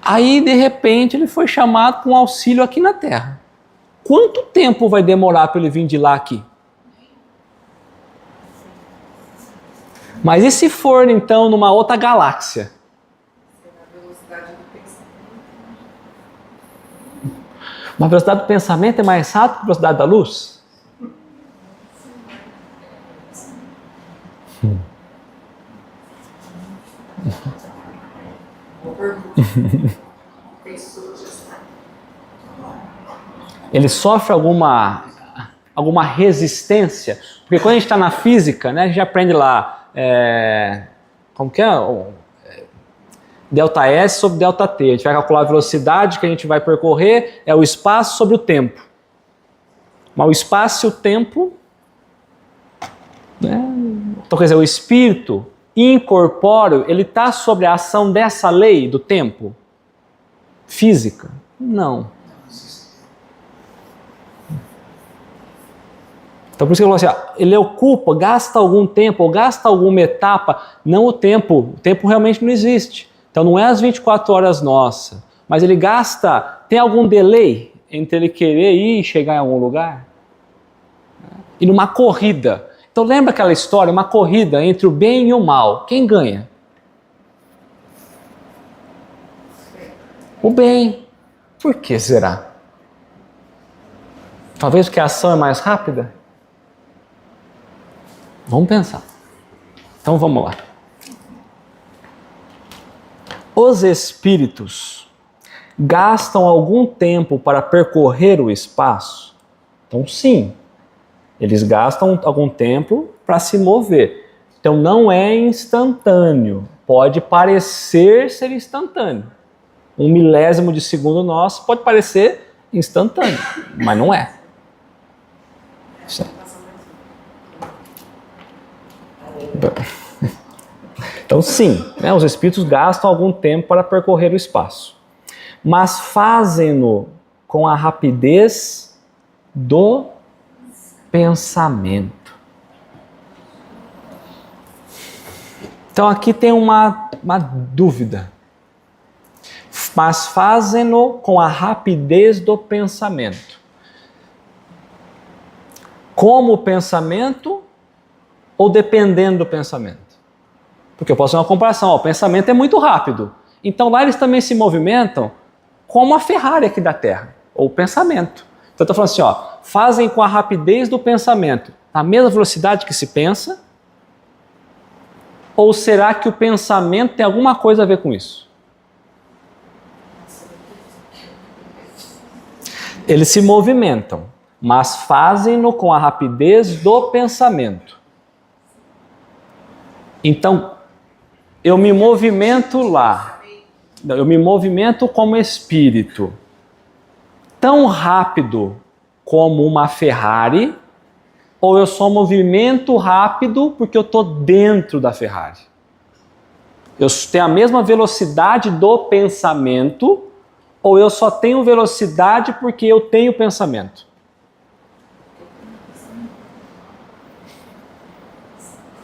A: Aí de repente ele foi chamado com auxílio aqui na Terra. Quanto tempo vai demorar para ele vir de lá aqui? Mas e se for então numa outra galáxia? Mas a velocidade do pensamento é mais rápida que a velocidade da luz?
C: Boa pergunta.
A: Ele sofre alguma resistência? Porque quando a gente está na física, né, a gente aprende lá, como que é? Delta S sobre delta T. A gente vai calcular a velocidade que a gente vai percorrer, é o espaço sobre o tempo. Mas o espaço e o tempo... né? Então, quer dizer, o espírito incorpóreo, ele está sob a ação dessa lei do tempo? Física? Não. Então por isso que ele falou assim, ele ocupa, gasta algum tempo, ou gasta alguma etapa, não o tempo realmente não existe. Então não é as 24 horas nossa, mas ele gasta, tem algum delay entre ele querer ir e chegar em algum lugar? E numa corrida, então lembra aquela história, uma corrida entre o bem e o mal, quem ganha? O bem. Por que será? Talvez porque a ação é mais rápida? Vamos pensar. Então vamos lá. Os espíritos gastam algum tempo para percorrer o espaço? Então sim, eles gastam algum tempo para se mover. Então não é instantâneo. Pode parecer ser instantâneo. 1 milésimo de segundo nosso pode parecer instantâneo, mas não é. Então sim, né, os espíritos gastam algum tempo para percorrer o espaço, mas fazem-no com a rapidez do pensamento. Então aqui tem uma dúvida. Mas fazem-no com a rapidez do pensamento. Como o pensamento ou dependendo do pensamento? Porque eu posso fazer uma comparação, o pensamento é muito rápido. Então lá eles também se movimentam como a Ferrari aqui da Terra, ou o pensamento. Então eu estou falando assim, fazem com a rapidez do pensamento, a mesma velocidade que se pensa, ou será que o pensamento tem alguma coisa a ver com isso? Eles se movimentam, mas fazem-no com a rapidez do pensamento. Então, eu me movimento lá, eu me movimento como espírito, tão rápido como uma Ferrari, ou eu só movimento rápido porque eu estou dentro da Ferrari? Eu tenho a mesma velocidade do pensamento, ou eu só tenho velocidade porque eu tenho pensamento?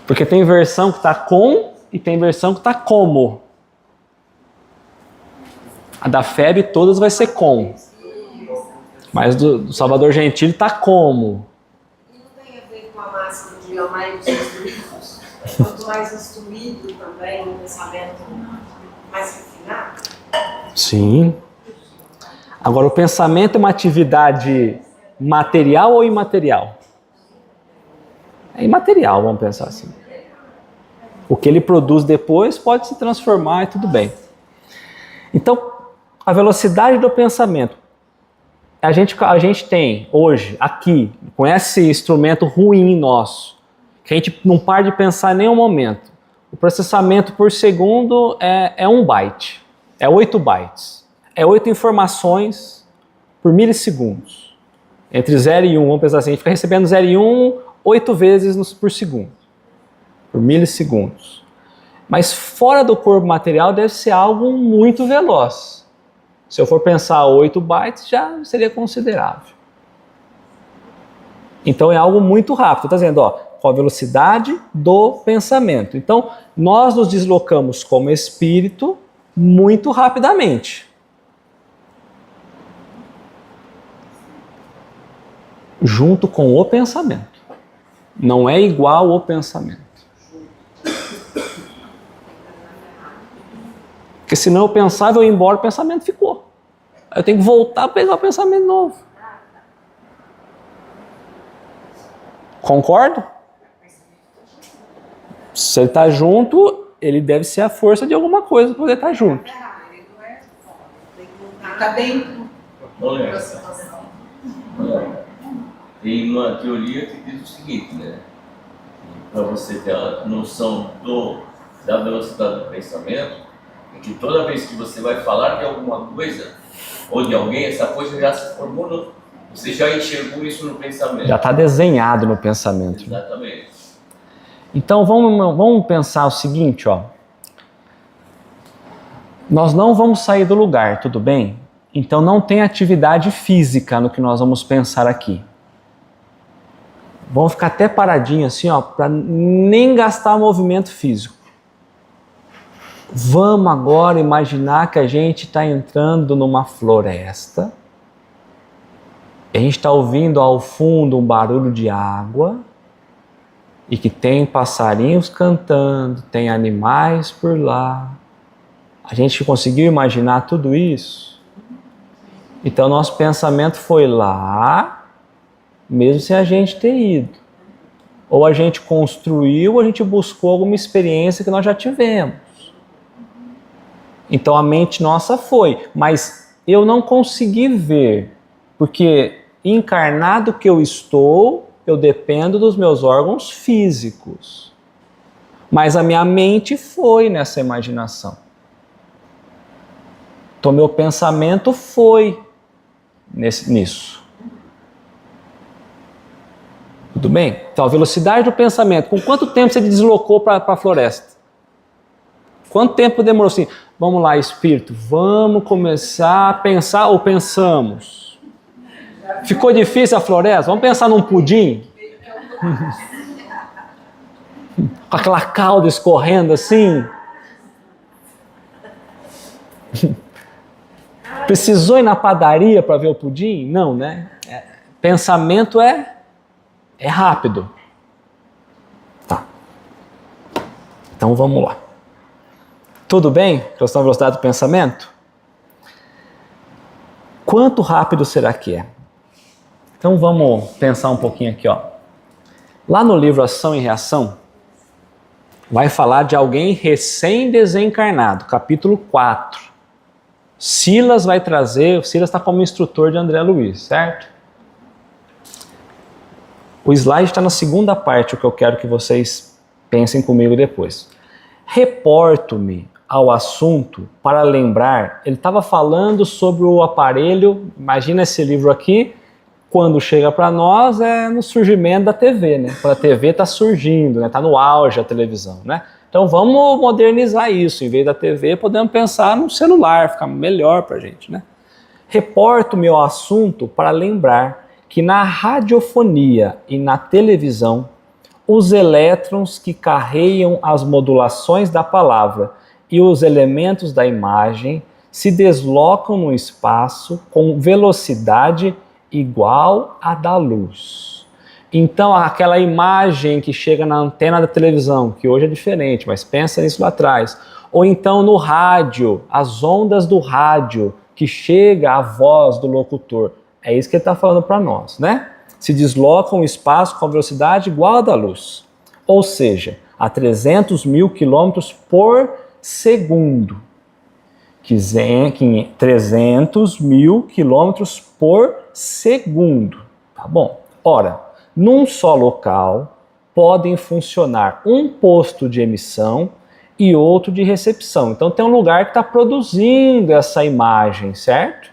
A: Porque tem versão que está com e tem versão que está como. A da FEB todas vai ser com. Mas do Salvador Gentili está como.
E: E não tem a ver com a máxima de amar os instruídos? Quanto mais instruído também, um pensamento mais refinado?
A: Sim. Agora, o pensamento é uma atividade material ou imaterial? É imaterial, vamos pensar assim. O que ele produz depois pode se transformar e tudo bem. Então, a velocidade do pensamento. A gente tem hoje, aqui, com esse instrumento ruim nosso, que a gente não para de pensar em nenhum momento. O processamento por segundo é 1 byte, é 8 bytes. É 8 informações por milissegundos. Entre 0 e 1, vamos pensar assim, a gente fica recebendo 0 e 1 8 vezes por segundo. Por milissegundos. Mas fora do corpo material deve ser algo muito veloz. Se eu for pensar 8 bytes, já seria considerável. Então é algo muito rápido. Está dizendo, com a velocidade do pensamento. Então, nós nos deslocamos como espírito muito rapidamente. Junto com o pensamento. Não é igual ao pensamento. Porque senão eu pensava, eu ia embora, o pensamento ficou. Eu tenho que voltar a pegar o pensamento novo. Concorda? Se ele está junto, ele deve ser a força de alguma coisa para poder estar junto.
E: Está dentro
B: Olha,
E: da situação.
B: tem uma teoria que diz o seguinte, né? Para você ter a noção da velocidade do pensamento, é que toda vez que você vai falar de alguma coisa ou de alguém, essa coisa já se formou, você já enxergou isso no pensamento.
A: Já está desenhado no pensamento.
B: Exatamente.
A: Então vamos pensar o seguinte, ó. Nós não vamos sair do lugar, tudo bem? Então não tem atividade física no que nós vamos pensar aqui. Vamos ficar até paradinho assim, ó, para nem gastar movimento físico. Vamos agora imaginar que a gente está entrando numa floresta. A gente está ouvindo ao fundo um barulho de água e que tem passarinhos cantando, tem animais por lá. A gente conseguiu imaginar tudo isso? Então nosso pensamento foi lá, mesmo sem a gente ter ido. Ou a gente construiu, ou a gente buscou alguma experiência que nós já tivemos. Então a mente nossa foi, mas eu não consegui ver, porque encarnado que eu estou, eu dependo dos meus órgãos físicos. Mas a minha mente foi nessa imaginação. Então meu pensamento foi nisso. Tudo bem? Então a velocidade do pensamento, com quanto tempo você deslocou para a floresta? Quanto tempo demorou assim? Vamos lá, espírito, vamos começar a pensar ou pensamos? Ficou difícil a floresta? Vamos pensar num pudim? Com aquela calda escorrendo assim? Precisou ir na padaria para ver o pudim? Não, né? Pensamento é rápido. Tá. Então vamos lá. Tudo bem? Relação à velocidade do pensamento? Quanto rápido será que é? Então vamos pensar um pouquinho aqui, ó. Lá no livro Ação e Reação, vai falar de alguém recém-desencarnado, capítulo 4. Silas vai trazer, o Silas está como instrutor de André Luiz, certo? O slide está na segunda parte, o que eu quero que vocês pensem comigo depois. Reporto-me ao assunto para lembrar, ele estava falando sobre o aparelho, imagina esse livro aqui, quando chega para nós é no surgimento da TV, né? Quando a TV está surgindo, está no auge a televisão, né? Então vamos modernizar isso, em vez da TV podemos pensar no celular, fica melhor para a gente, né? Reporto-me ao assunto para lembrar que na radiofonia e na televisão, os elétrons que carregam as modulações da palavra e os elementos da imagem se deslocam no espaço com velocidade igual à da luz. Então, aquela imagem que chega na antena da televisão, que hoje é diferente, mas pensa nisso lá atrás, ou então no rádio, as ondas do rádio, que chega a voz do locutor, é isso que ele está falando para nós, né? Se deslocam o espaço com velocidade igual à da luz, ou seja, a 300 mil quilômetros por segundo. 300 mil quilômetros por segundo, tá bom? Ora, num só local podem funcionar um posto de emissão e outro de recepção. Então tem um lugar que está produzindo essa imagem, certo?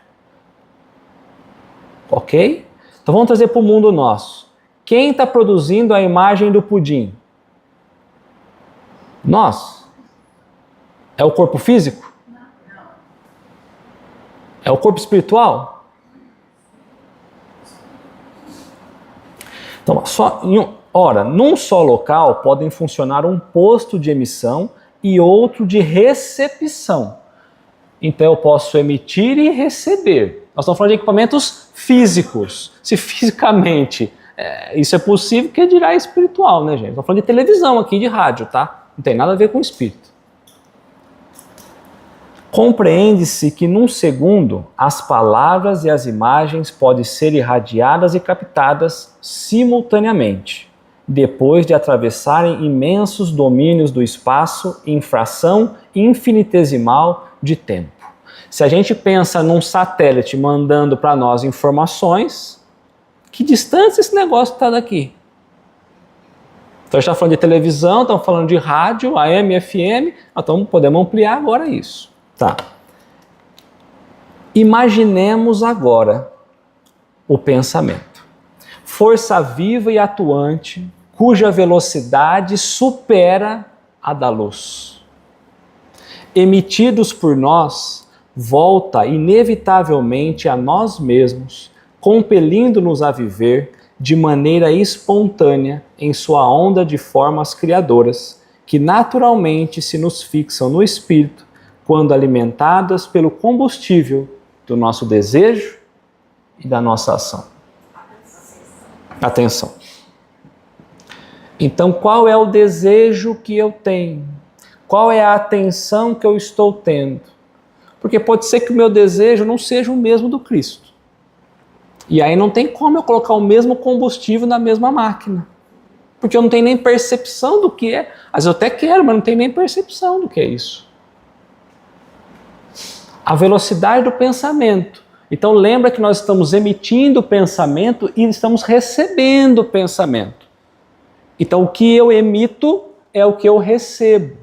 A: Ok? Então vamos trazer para o mundo nosso. Quem está produzindo a imagem do pudim? Nós. É o corpo físico? É o corpo espiritual? Então, num só local podem funcionar um posto de emissão e outro de recepção. Então eu posso emitir e receber. Nós estamos falando de equipamentos físicos. Se fisicamente isso é possível, que dirá espiritual, né, gente? Estamos falando de televisão aqui, de rádio, tá? Não tem nada a ver com espírito. Compreende-se que num segundo as palavras e as imagens podem ser irradiadas e captadas simultaneamente, depois de atravessarem imensos domínios do espaço em fração infinitesimal de tempo. Se a gente pensa num satélite mandando para nós informações, que distância esse negócio está daqui? Então a gente está falando de televisão, estamos falando de rádio, AM, FM, então podemos ampliar agora isso. Tá. Imaginemos agora o pensamento. Força viva e atuante, cuja velocidade supera a da luz. Emitidos por nós, volta inevitavelmente a nós mesmos, compelindo-nos a viver de maneira espontânea em sua onda de formas criadoras, que naturalmente se nos fixam no espírito, quando alimentadas pelo combustível do nosso desejo e da nossa ação. Atenção. Então, qual é o desejo que eu tenho? Qual é a atenção que eu estou tendo? Porque pode ser que o meu desejo não seja o mesmo do Cristo. E aí não tem como eu colocar o mesmo combustível na mesma máquina. Porque eu não tenho nem percepção do que é. Às vezes eu até quero, mas não tenho nem percepção do que é isso. A velocidade do pensamento. Então lembra que nós estamos emitindo pensamento e estamos recebendo pensamento. Então o que eu emito é o que eu recebo.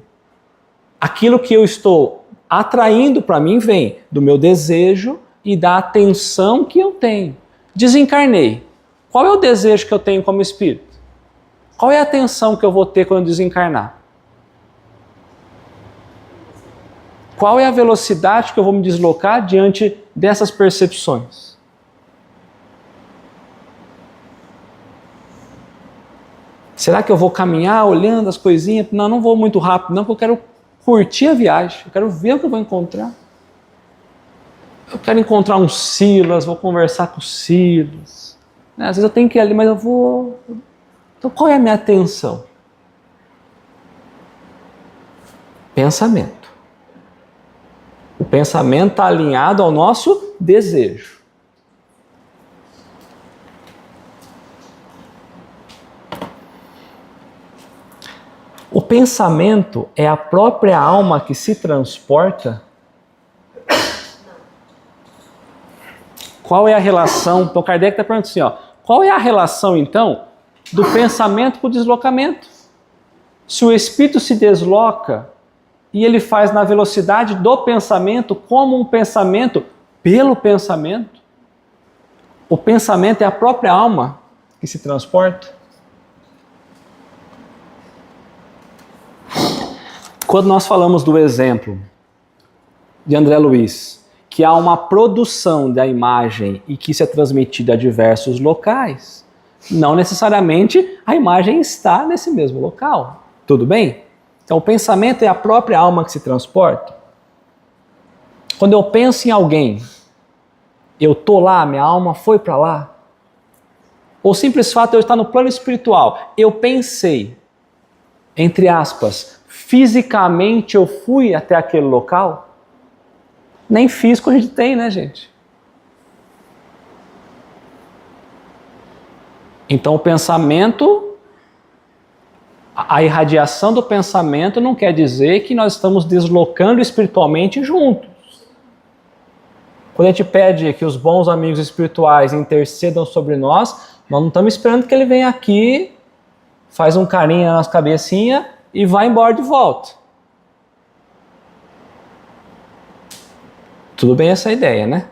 A: Aquilo que eu estou atraindo para mim vem do meu desejo e da atenção que eu tenho. Desencarnei. Qual é o desejo que eu tenho como espírito? Qual é a atenção que eu vou ter quando eu desencarnar? Qual é a velocidade que eu vou me deslocar diante dessas percepções? Será que eu vou caminhar olhando as coisinhas? Não, não vou muito rápido, não, porque eu quero curtir a viagem, eu quero ver o que eu vou encontrar. Eu quero encontrar um Silas, vou conversar com o Silas. Às vezes eu tenho que ir ali, mas eu vou... Então qual é a minha atenção? Pensamento. O pensamento está alinhado ao nosso desejo. O pensamento é a própria alma que se transporta. Qual é a relação? Então Kardec está perguntando assim, ó, qual é a relação então do pensamento com o deslocamento? Se o espírito se desloca e ele faz na velocidade do pensamento, como um pensamento pelo pensamento, o pensamento é a própria alma que se transporta. Quando nós falamos do exemplo de André Luiz, que há uma produção da imagem e que isso é transmitido a diversos locais, não necessariamente a imagem está nesse mesmo local. Tudo bem? Então o pensamento é a própria alma que se transporta. Quando eu penso em alguém, eu estou lá, minha alma foi para lá. O simples fato de eu estar no plano espiritual, eu pensei, entre aspas, fisicamente eu fui até aquele local? Nem físico a gente tem, né, gente? Então o pensamento, a irradiação do pensamento não quer dizer que nós estamos deslocando espiritualmente juntos. Quando a gente pede que os bons amigos espirituais intercedam sobre nós não estamos esperando que ele venha aqui, faz um carinho na nossa cabecinha e vai embora de volta. Tudo bem essa ideia, né?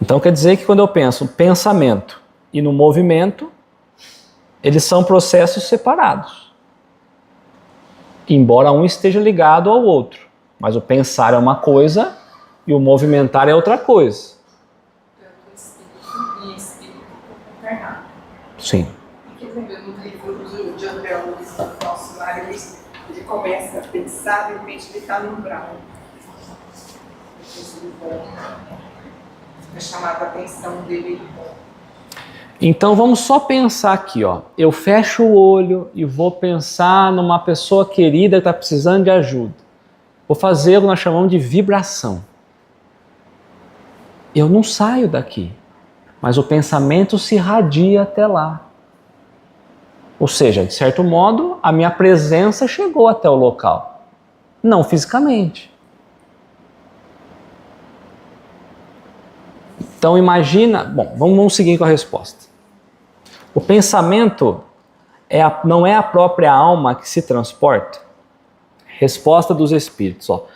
A: Então quer dizer que quando eu penso no pensamento e no movimento, eles são processos separados. Embora um esteja ligado ao outro. Mas o pensar é uma coisa e o movimentar é outra coisa.
C: E espírito encarnado.
A: Sim.
C: Porque no livro de André Luiz, do nosso Mário, ele começa a pensar, de repente ele está no umbral. Depois ele volta. É chamada a atenção dele.
A: Então vamos só pensar aqui, ó. Eu fecho o olho e vou pensar numa pessoa querida que está precisando de ajuda. Vou fazer o que nós chamamos de vibração. Eu não saio daqui, mas o pensamento se irradia até lá. Ou seja, de certo modo, a minha presença chegou até o local. Não fisicamente. Então imagina... Bom, vamos seguir com a resposta. O pensamento não é a própria alma que se transporta? Resposta dos espíritos. Ó.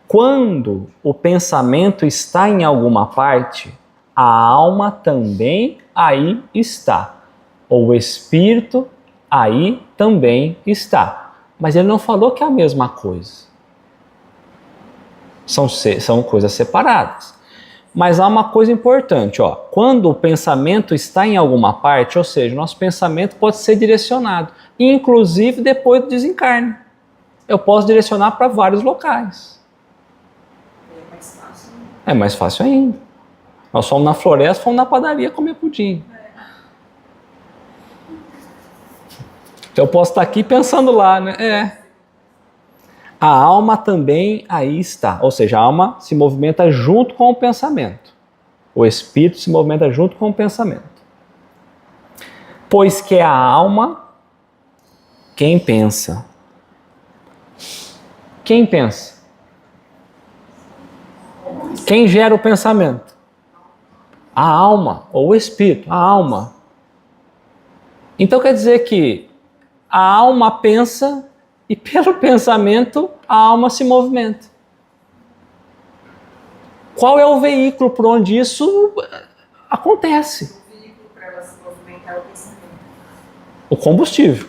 A: Quando o pensamento está em alguma parte, a alma também aí está. Ou o espírito aí também está. Mas ele não falou que é a mesma coisa. São coisas separadas. Mas há uma coisa importante, ó. Quando o pensamento está em alguma parte, ou seja, nosso pensamento pode ser direcionado, inclusive depois do desencarne. Eu posso direcionar para vários locais. É mais fácil ainda. Nós fomos na floresta, fomos na padaria comer pudim. Então eu posso estar aqui pensando lá, né? A alma também aí está. Ou seja, a alma se movimenta junto com o pensamento. O espírito se movimenta junto com o pensamento. Pois que é a alma quem pensa. Quem pensa? Quem gera o pensamento? A alma, ou o espírito, a alma. Então quer dizer que a alma pensa e pelo pensamento a alma se movimenta. Qual é o veículo por onde isso acontece?
E: O veículo para ela se movimentar é o pensamento.
A: O combustível.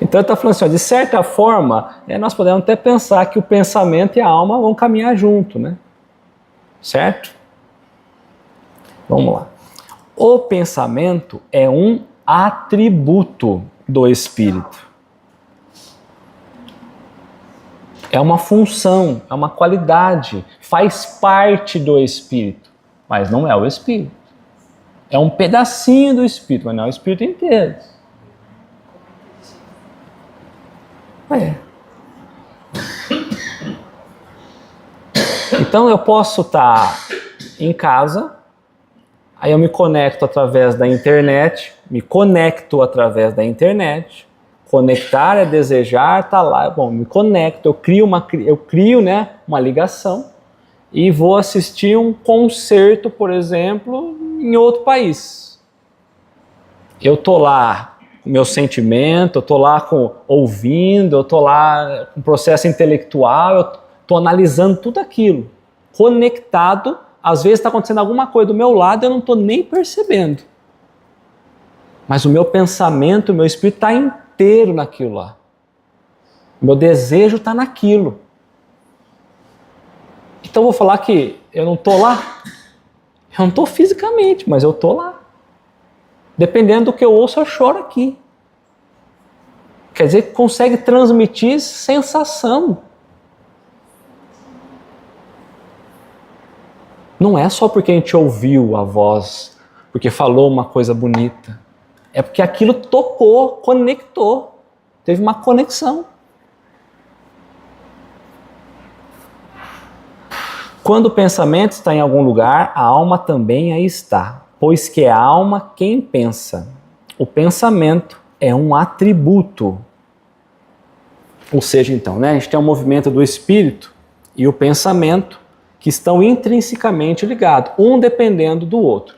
A: Então ele está falando assim, ó, de certa forma, nós podemos até pensar que o pensamento e a alma vão caminhar junto, né? Certo? Vamos lá. O pensamento é um atributo do espírito. É uma função, é uma qualidade, faz parte do espírito, mas não é o espírito. É um pedacinho do espírito, mas não é o espírito inteiro. Então eu posso estar em casa, aí eu me conecto através da internet, conectar é desejar, tá lá, bom, me conecto, eu crio uma ligação e vou assistir um concerto, por exemplo, em outro país. Eu tô lá com meu sentimento, eu tô lá ouvindo, eu tô lá com processo intelectual, eu tô analisando tudo aquilo, conectado. Às vezes está acontecendo alguma coisa do meu lado e eu não estou nem percebendo. Mas o meu pensamento, o meu espírito está inteiro naquilo lá. O meu desejo está naquilo. Então eu vou falar que eu não estou lá? Eu não estou fisicamente, mas eu estou lá. Dependendo do que eu ouço, eu choro aqui. Quer dizer que consegue transmitir sensação. Não é só porque a gente ouviu a voz, porque falou uma coisa bonita. É porque aquilo tocou, conectou. Teve uma conexão. Quando o pensamento está em algum lugar, a alma também aí está. Pois que é a alma quem pensa. O pensamento é um atributo. Ou seja, então, a gente tem um movimento do espírito e o pensamento que estão intrinsecamente ligados, um dependendo do outro.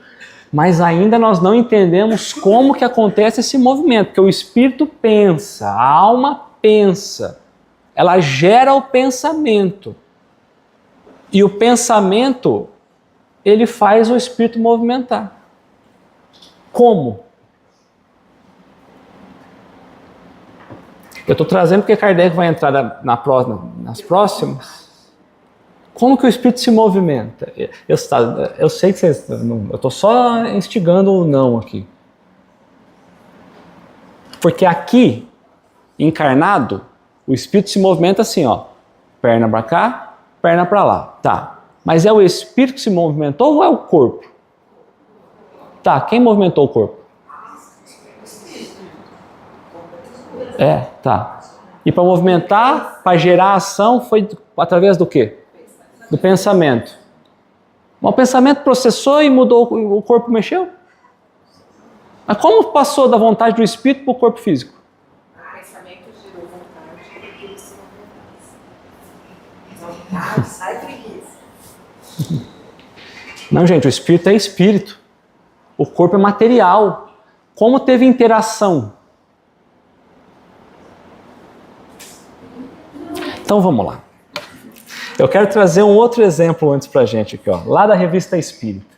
A: Mas ainda nós não entendemos como que acontece esse movimento, porque o espírito pensa, a alma pensa, ela gera o pensamento. E o pensamento, ele faz o espírito movimentar. Como? Eu estou trazendo porque Kardec vai entrar nas próximas. Como que o espírito se movimenta? Eu sei que vocês... Eu estou só instigando o não aqui. Porque aqui, encarnado, o espírito se movimenta assim, ó. Perna para cá, perna para lá. Tá. Mas é o espírito que se movimentou ou é o corpo? Tá, quem movimentou o corpo? Tá. E para movimentar, para gerar ação, foi através do quê? Do pensamento. Mas o pensamento processou e mudou, o corpo mexeu? Mas como passou da vontade do espírito para o corpo físico?
E: O pensamento gerou vontade e isso não vontade, sai preguiça.
A: Não, gente, o espírito é espírito. O corpo é material. Como teve interação? Então vamos lá. Eu quero trazer um outro exemplo antes pra gente aqui, ó, lá da Revista Espírita.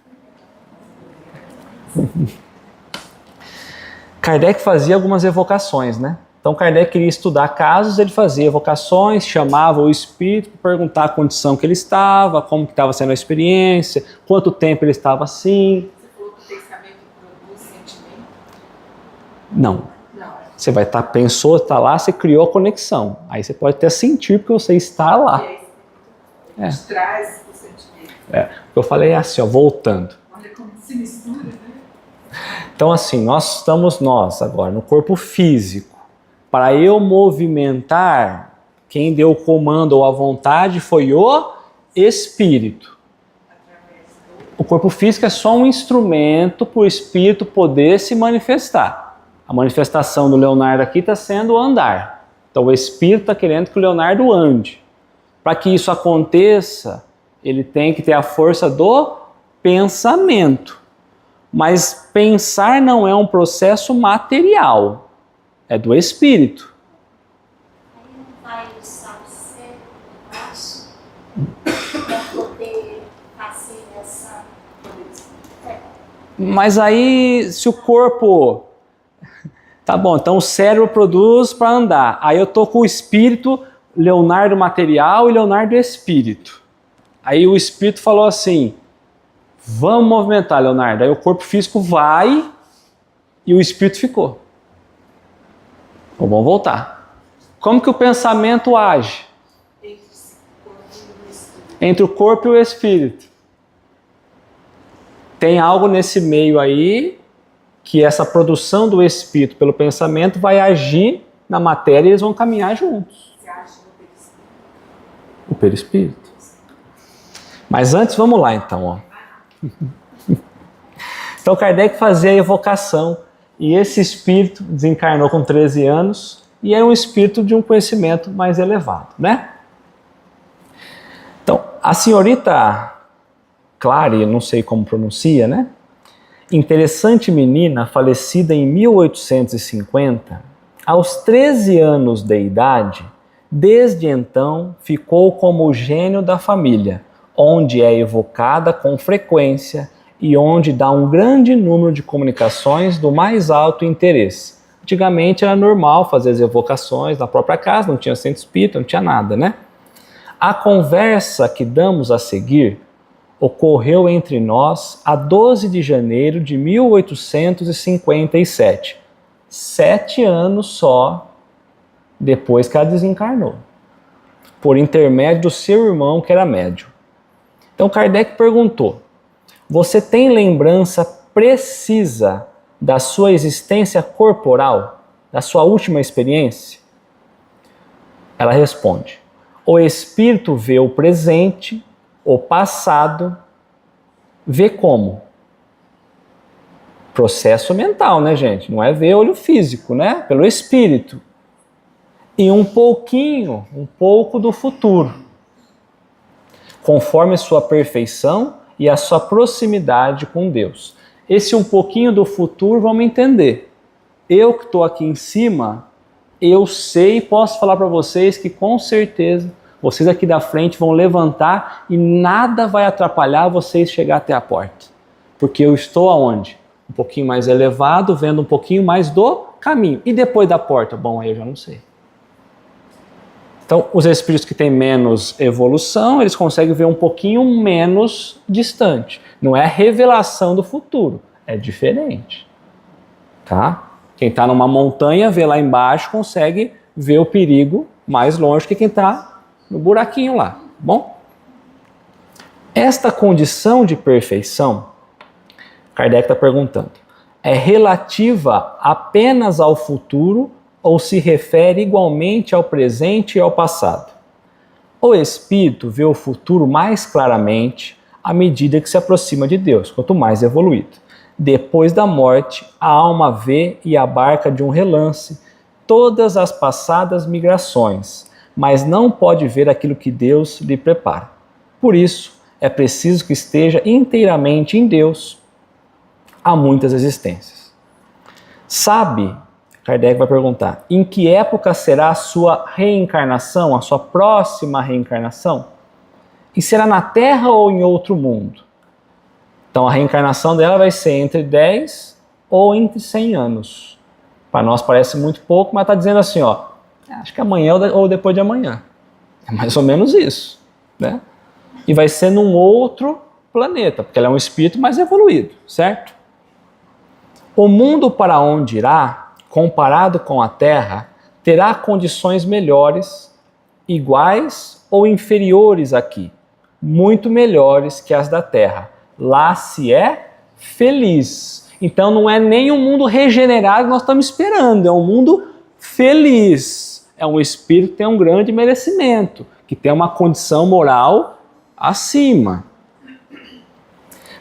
A: Kardec fazia algumas evocações, né? Então Kardec queria estudar casos, ele fazia evocações, chamava o espírito para perguntar a condição que ele estava, como que estava sendo a experiência, quanto tempo ele estava assim.
C: Você falou que o pensamento produz sentimento?
A: Não.
C: Não.
A: Você vai estar, pensou, está lá, você criou a conexão. Aí você pode até sentir porque você está lá.
C: E aí você traz o sentimento.
A: O que eu falei é assim, ó, voltando.
C: Olha como se mistura, né?
A: Então assim, nós estamos agora no corpo físico. Para eu movimentar, quem deu o comando ou a vontade foi o espírito. O corpo físico é só um instrumento para o espírito poder se manifestar. A manifestação do Leonardo aqui está sendo o andar. Então o espírito está querendo que o Leonardo ande. Para que isso aconteça, ele tem que ter a força do pensamento. Mas pensar não é um processo material, é do espírito.
F: Aí não vai usar o cérebro embaixo para poder fazer essa coisa.
A: Mas aí, se o corpo... Tá bom, então o cérebro produz para andar. Aí eu tô com o espírito, Leonardo material e Leonardo espírito. Aí o espírito falou assim, vamos movimentar, Leonardo. Aí o corpo físico vai e o espírito ficou. Então vamos voltar. Como que o pensamento age? Entre o corpo e o espírito. Tem algo nesse meio aí que essa produção do espírito pelo pensamento vai agir na matéria e eles vão caminhar juntos.
C: Você acha no perispírito?
A: O perispírito. Mas antes, vamos lá então, ó. Então Kardec fazia a evocação e esse espírito desencarnou com 13 anos e é um espírito de um conhecimento mais elevado, né? Então, a senhorita Clary, não sei como pronuncia, né? Interessante menina, falecida em 1850, aos 13 anos de idade, desde então ficou como o gênio da família, onde é evocada com frequência e onde dá um grande número de comunicações do mais alto interesse. Antigamente era normal fazer as evocações na própria casa, não tinha centro espírita, não tinha nada, né? A conversa que damos a seguir ocorreu entre nós a 12 de janeiro de 1857, 7 anos só depois que ela desencarnou, por intermédio do seu irmão que era médium. Então Kardec perguntou, você tem lembrança precisa da sua existência corporal, da sua última experiência? Ela responde, o espírito vê o presente, o passado, vê como? Processo mental, né, gente? Não é ver olho físico, né? Pelo espírito. E um pouco do futuro, conforme sua perfeição e a sua proximidade com Deus. Esse um pouquinho do futuro, vamos entender. Eu que estou aqui em cima, eu sei e posso falar para vocês que com certeza vocês aqui da frente vão levantar e nada vai atrapalhar vocês chegar até a porta. Porque eu estou aonde? Um pouquinho mais elevado, vendo um pouquinho mais do caminho. E depois da porta? Bom, aí eu já não sei. Então, os espíritos que têm menos evolução, eles conseguem ver um pouquinho menos distante. Não é a revelação do futuro, é diferente. Tá? Quem está numa montanha, vê lá embaixo, consegue ver o perigo mais longe que quem está no buraquinho lá, bom? Esta condição de perfeição Kardec está perguntando, é relativa apenas ao futuro ou se refere igualmente ao presente e ao passado? O espírito vê o futuro mais claramente à medida que se aproxima de Deus, quanto mais evoluído. Depois da morte, a alma vê e abarca de um relance todas as passadas migrações, mas não pode ver aquilo que Deus lhe prepara. Por isso, é preciso que esteja inteiramente em Deus há muitas existências. Sabe, Kardec vai perguntar, em que época será a sua reencarnação, a sua próxima reencarnação? E será na Terra ou em outro mundo? Então a reencarnação dela vai ser entre 10 ou entre 100 anos. Para nós parece muito pouco, mas está dizendo assim, ó, acho que amanhã ou depois de amanhã. É mais ou menos isso, né? E vai ser num outro planeta, porque ela é um espírito mais evoluído, certo? O mundo para onde irá, comparado com a Terra, terá condições melhores, iguais ou inferiores aqui, muito melhores que as da Terra. Lá se é feliz. Então não é nem um mundo regenerado que nós estamos esperando, é um mundo feliz. É um espírito que tem um grande merecimento, que tem uma condição moral acima.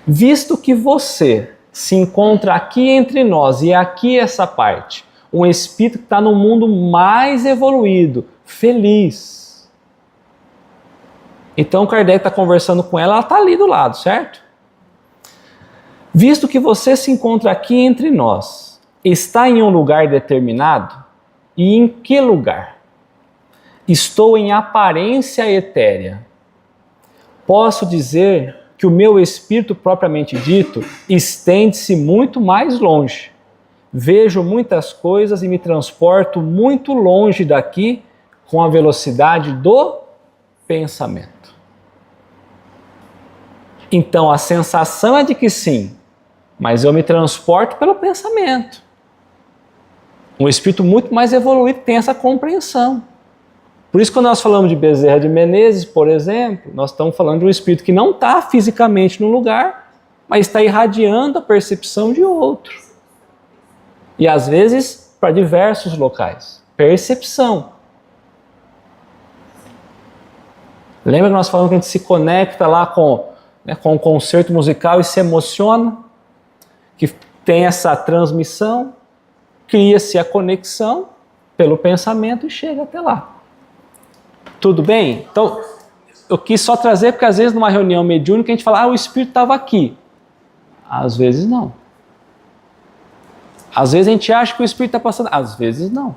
A: Visto que você se encontra aqui entre nós e aqui essa parte, um espírito que está no mundo mais evoluído, feliz. Então Kardec está conversando com ela está ali do lado, certo? Visto que você se encontra aqui entre nós, está em um lugar determinado? E em que lugar? Estou em aparência etérea. Posso dizer que o meu espírito propriamente dito estende-se muito mais longe. Vejo muitas coisas e me transporto muito longe daqui com a velocidade do pensamento. Então a sensação é de que sim, mas eu me transporto pelo pensamento. Um espírito muito mais evoluído tem essa compreensão. Por isso, quando nós falamos de Bezerra de Menezes, por exemplo, nós estamos falando de um espírito que não está fisicamente no lugar, mas está irradiando a percepção de outro. E às vezes para diversos locais. Percepção. Lembra que nós falamos que a gente se conecta lá com o concerto musical e se emociona? Que tem essa transmissão, cria-se a conexão pelo pensamento e chega até lá. Tudo bem? Então, eu quis só trazer porque às vezes numa reunião mediúnica a gente fala, o espírito estava aqui. Às vezes não. Às vezes a gente acha que o espírito está passando, às vezes não.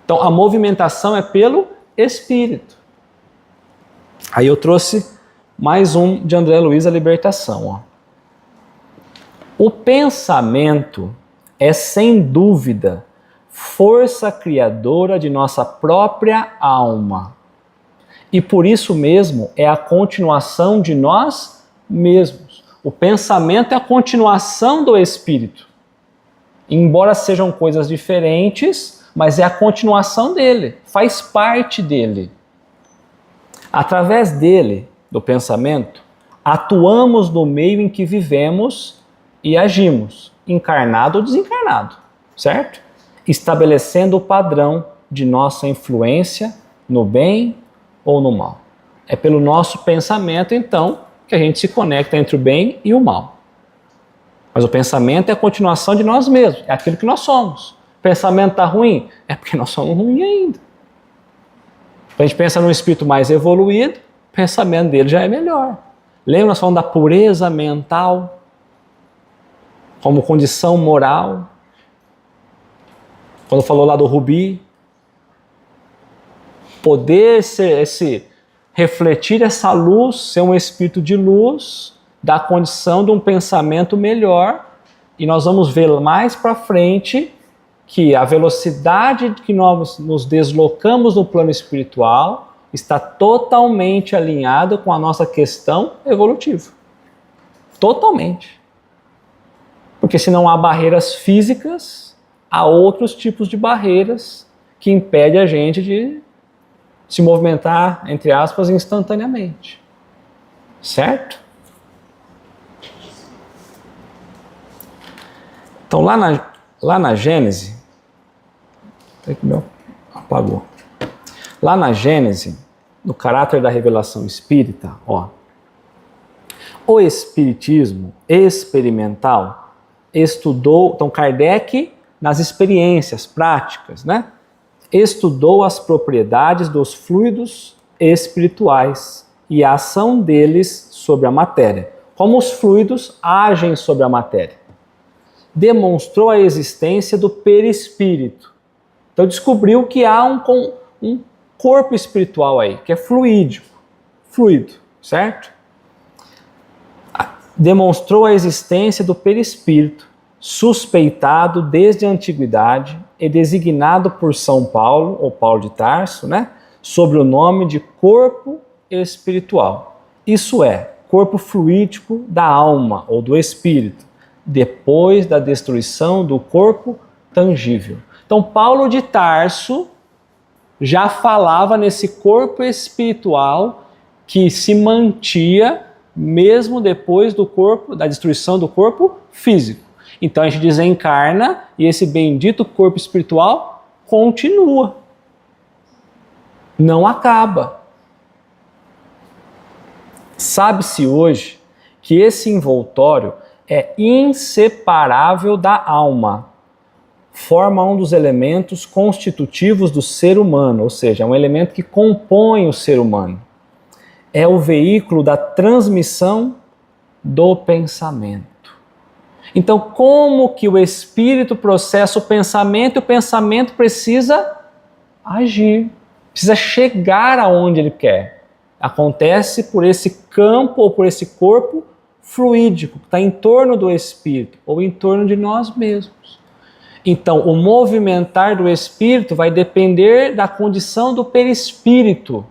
A: Então a movimentação é pelo espírito. Aí eu trouxe mais um de André Luiz, a Libertação. Ó. O pensamento é sem dúvida força criadora de nossa própria alma. E por isso mesmo é a continuação de nós mesmos. O pensamento é a continuação do espírito. Embora sejam coisas diferentes, mas é a continuação dele, faz parte dele. Através dele, do pensamento, atuamos no meio em que vivemos e agimos, encarnado ou desencarnado, certo? Estabelecendo o padrão de nossa influência no bem ou no mal. É pelo nosso pensamento, então, que a gente se conecta entre o bem e o mal. Mas o pensamento é a continuação de nós mesmos, é aquilo que nós somos. O pensamento está ruim? É porque nós somos ruins ainda. Quando a gente pensa num espírito mais evoluído, o pensamento dele já é melhor. Lembra nós falamos da pureza mental como condição moral? Quando falou lá do rubi, poder refletir essa luz, ser um espírito de luz, dá condição de um pensamento melhor, e nós vamos ver mais para frente que a velocidade que nós nos deslocamos no plano espiritual está totalmente alinhada com a nossa questão evolutiva. Totalmente. Porque se não há barreiras físicas, há outros tipos de barreiras que impedem a gente de se movimentar, entre aspas, instantaneamente. Certo? Então, lá na Gênese, até que meu apagou. Lá na Gênese, no caráter da revelação espírita, ó, o espiritismo experimental estudou, então Kardec, nas experiências práticas, né, estudou as propriedades dos fluidos espirituais e a ação deles sobre a matéria. Como os fluidos agem sobre a matéria. Demonstrou a existência do perispírito. Então descobriu que há um corpo espiritual aí, que é fluídico, fluido, certo? Demonstrou a existência do perispírito, suspeitado desde a antiguidade e designado por São Paulo, ou Paulo de Tarso, né, sob o nome de corpo espiritual. Isso é, corpo fluídico da alma ou do espírito, depois da destruição do corpo tangível. Então, Paulo de Tarso já falava nesse corpo espiritual que se mantia mesmo depois da destruição do corpo físico. Então a gente desencarna e esse bendito corpo espiritual continua. Não acaba. Sabe-se hoje que esse envoltório é inseparável da alma. Forma um dos elementos constitutivos do ser humano, ou seja, é um elemento que compõe o ser humano. É o veículo da transmissão do pensamento. Então, como que o espírito processa o pensamento e o pensamento precisa agir, precisa chegar aonde ele quer. Acontece por esse campo ou por esse corpo fluídico que está em torno do espírito ou em torno de nós mesmos. Então, o movimentar do espírito vai depender da condição do perispírito,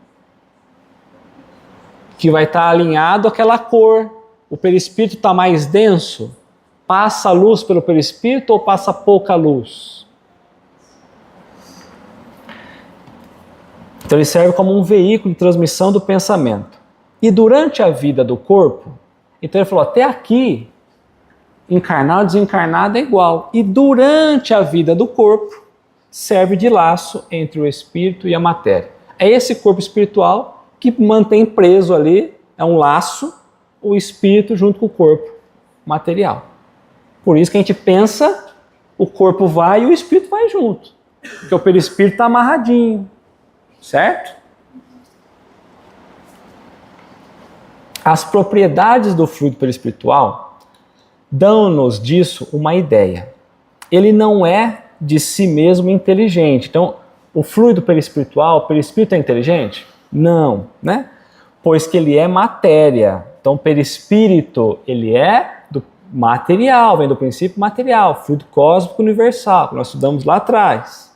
A: que vai estar alinhado àquela cor. O perispírito está mais denso, passa a luz pelo perispírito ou passa pouca luz? Então ele serve como um veículo de transmissão do pensamento. E durante a vida do corpo, então ele falou, até aqui, encarnado, desencarnado é igual. E durante a vida do corpo, serve de laço entre o espírito e a matéria. É esse corpo espiritual que mantém preso ali, é um laço, o espírito junto com o corpo material. Por isso que a gente pensa, o corpo vai e o espírito vai junto. Porque o perispírito está amarradinho, certo? As propriedades do fluido perispiritual dão-nos disso uma ideia. Ele não é de si mesmo inteligente. Então, o fluido perispiritual, o perispírito é inteligente? Não, né? Pois que ele é matéria. Então, o perispírito, ele é do material, vem do princípio material, fluido cósmico universal, que nós estudamos lá atrás.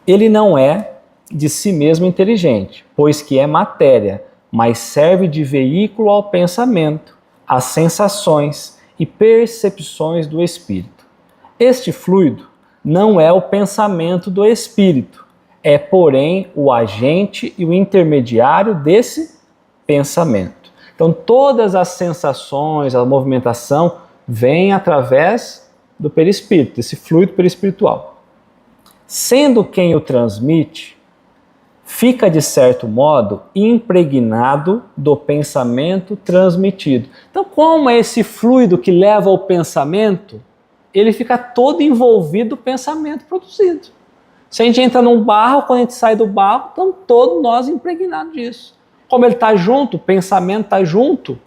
A: Ele não é de si mesmo inteligente, pois que é matéria, mas serve de veículo ao pensamento, às sensações e percepções do espírito. Este fluido não é o pensamento do espírito, é, porém, o agente e o intermediário desse pensamento. Então, todas as sensações, a movimentação, vem através do perispírito, desse fluido perispiritual. Sendo quem o transmite, fica, de certo modo, impregnado do pensamento transmitido. Então, como é esse fluido que leva ao pensamento, ele fica todo envolvido no pensamento produzido. Se a gente entra num barro, quando a gente sai do barro, estão todos nós impregnados disso. Como ele está junto, o pensamento está junto,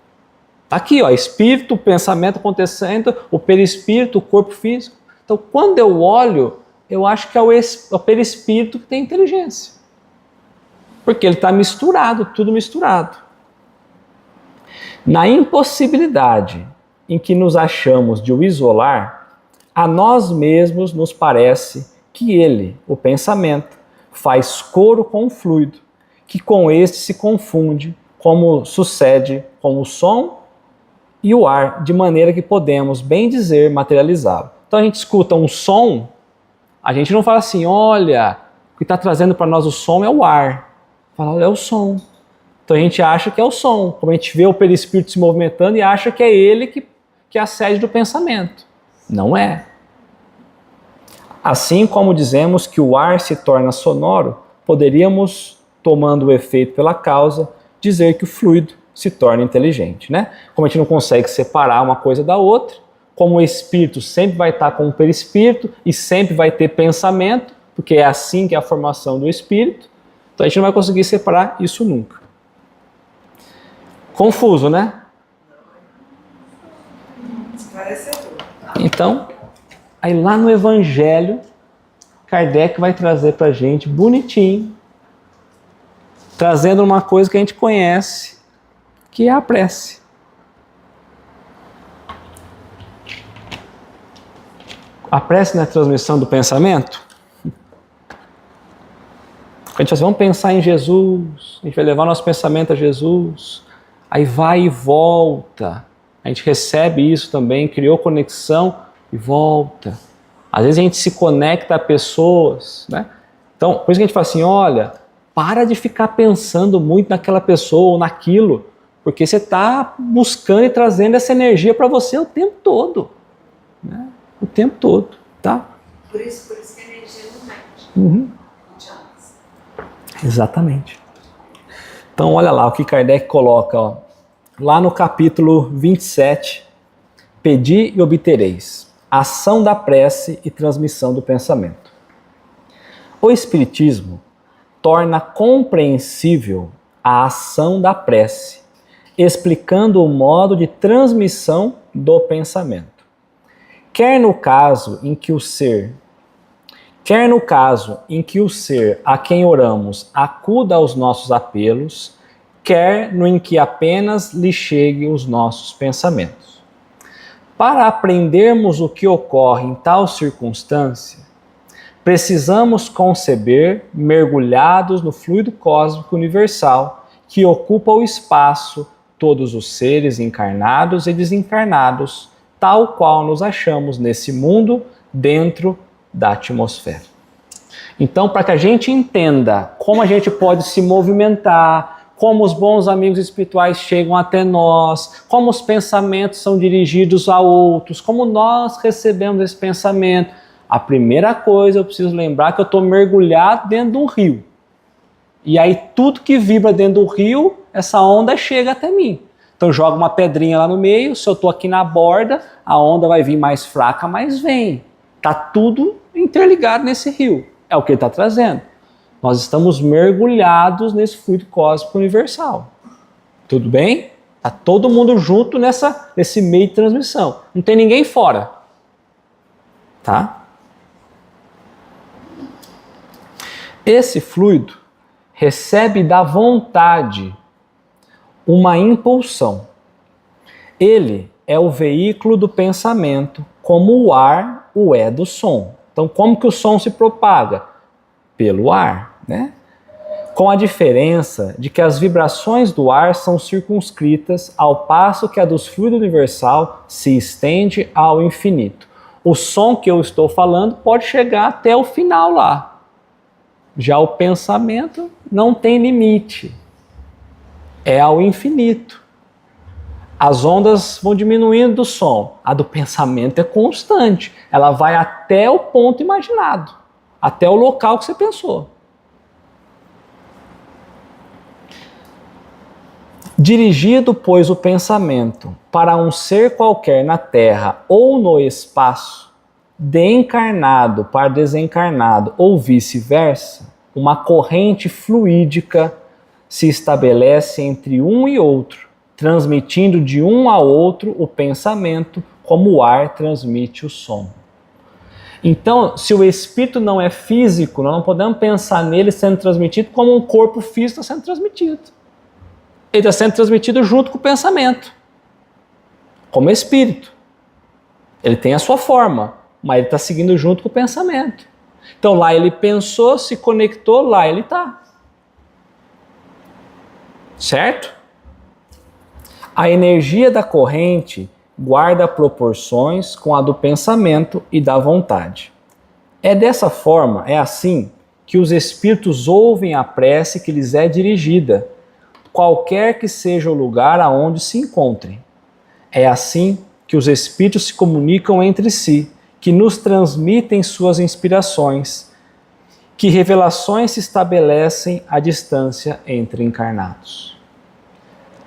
A: está aqui, ó, espírito, pensamento acontecendo, o perispírito, o corpo físico. Então, quando eu olho, eu acho que é o perispírito que tem inteligência. Porque ele está misturado, tudo misturado. Na impossibilidade em que nos achamos de o isolar, a nós mesmos nos parece que ele, o pensamento, faz coro com o fluido, que com este se confunde, como sucede com o som e o ar, de maneira que podemos, bem dizer, materializá-lo. Então a gente escuta um som, a gente não fala assim, olha, o que está trazendo para nós o som é o ar. Fala, é o som. Então a gente acha que é o som, como a gente vê o perispírito se movimentando e acha que é ele que é a sede do pensamento. Não é. Assim como dizemos que o ar se torna sonoro, poderíamos, tomando o efeito pela causa, dizer que o fluido se torna inteligente, né? Como a gente não consegue separar uma coisa da outra, como o espírito sempre vai estar com o perispírito e sempre vai ter pensamento, porque é assim que é a formação do espírito, então a gente não vai conseguir separar isso nunca. Confuso, né?
E: Esclarecedor.
A: Então, aí lá no Evangelho, Kardec vai trazer pra gente bonitinho, trazendo uma coisa que a gente conhece, que é a prece. A prece não é a transmissão do pensamento? A gente fala assim, vamos pensar em Jesus, a gente vai levar nosso pensamento a Jesus, aí vai e volta. A gente recebe isso também, criou conexão e volta. Às vezes a gente se conecta a pessoas, né? Então, por isso que a gente fala assim, olha, para de ficar pensando muito naquela pessoa ou naquilo, porque você está buscando e trazendo essa energia para você o tempo todo, né? O tempo todo, tá?
E: Por isso que a energia não mexe.
A: Uhum. Exatamente. Então, olha lá o que Kardec coloca, ó, lá no capítulo 27, Pedi e obtereis, ação da prece e transmissão do pensamento. O Espiritismo torna compreensível a ação da prece, explicando o modo de transmissão do pensamento. Quer no caso em que o ser a quem oramos acuda aos nossos apelos, quer no em que apenas lhe cheguem os nossos pensamentos. Para aprendermos o que ocorre em tal circunstância, precisamos conceber mergulhados no fluido cósmico universal que ocupa o espaço, todos os seres encarnados e desencarnados, tal qual nos achamos nesse mundo dentro da atmosfera. Então, para que a gente entenda como a gente pode se movimentar, como os bons amigos espirituais chegam até nós, como os pensamentos são dirigidos a outros, como nós recebemos esse pensamento, a primeira coisa eu preciso lembrar que eu estou mergulhado dentro de um rio. E aí tudo que vibra dentro do rio, essa onda chega até mim. Então joga uma pedrinha lá no meio, se eu estou aqui na borda, a onda vai vir mais fraca, mas vem. Está tudo interligado nesse rio. É o que ele está trazendo. Nós estamos mergulhados nesse fluido cósmico universal. Tudo bem? Está todo mundo junto nesse meio de transmissão. Não tem ninguém fora. Tá? Esse fluido recebe da vontade uma impulsão. Ele é o veículo do pensamento, como o ar o é do som. Então, como que o som se propaga? Pelo ar, né? Com a diferença de que as vibrações do ar são circunscritas, ao passo que a dos fluidos universal se estende ao infinito. O som que eu estou falando pode chegar até o final lá. Já o pensamento não tem limite. É ao infinito. As ondas vão diminuindo do som. A do pensamento é constante. Ela vai até o ponto imaginado. Até o local que você pensou. Dirigido, pois, o pensamento para um ser qualquer na Terra ou no espaço, de encarnado para desencarnado ou vice-versa, uma corrente fluídica se estabelece entre um e outro, transmitindo de um a outro o pensamento, como o ar transmite o som. Então, se o espírito não é físico, nós não podemos pensar nele sendo transmitido como um corpo físico está sendo transmitido. Ele está sendo transmitido junto com o pensamento, como espírito. Ele tem a sua forma, mas ele está seguindo junto com o pensamento. Então lá ele pensou, se conectou, lá ele está. Certo? A energia da corrente guarda proporções com a do pensamento e da vontade. É dessa forma, é assim, que os espíritos ouvem a prece que lhes é dirigida, qualquer que seja o lugar aonde se encontrem. É assim que os espíritos se comunicam entre si, que nos transmitem suas inspirações, que revelações se estabelecem à distância entre encarnados.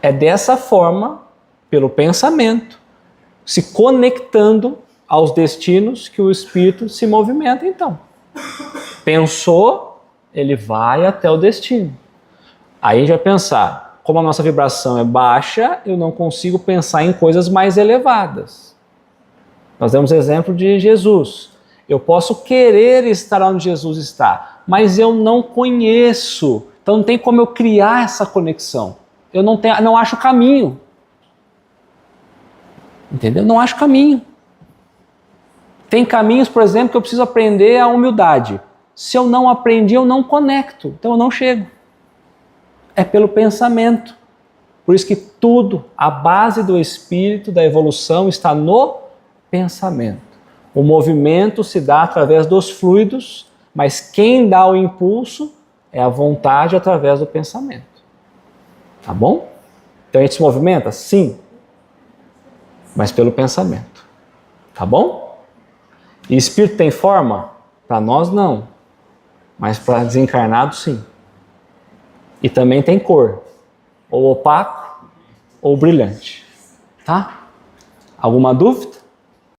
A: É dessa forma, pelo pensamento, se conectando aos destinos que o espírito se movimenta então. Pensou, ele vai até o destino. Aí a gente vai pensar, como a nossa vibração é baixa, eu não consigo pensar em coisas mais elevadas. Nós demos exemplo de Jesus. Eu posso querer estar onde Jesus está, mas eu não conheço. Então não tem como eu criar essa conexão. Eu não acho caminho. Entendeu? Não acho caminho. Tem caminhos, por exemplo, que eu preciso aprender a humildade. Se eu não aprendi, eu não conecto. Então eu não chego. É pelo pensamento. Por isso que tudo, a base do espírito, da evolução, está no pensamento. O movimento se dá através dos fluidos, mas quem dá o impulso é a vontade através do pensamento. Tá bom? Então a gente se movimenta? Sim. Mas pelo pensamento. Tá bom? E espírito tem forma? Para nós não. Mas para desencarnados sim. E também tem cor. Ou opaco ou brilhante. Tá? Alguma dúvida?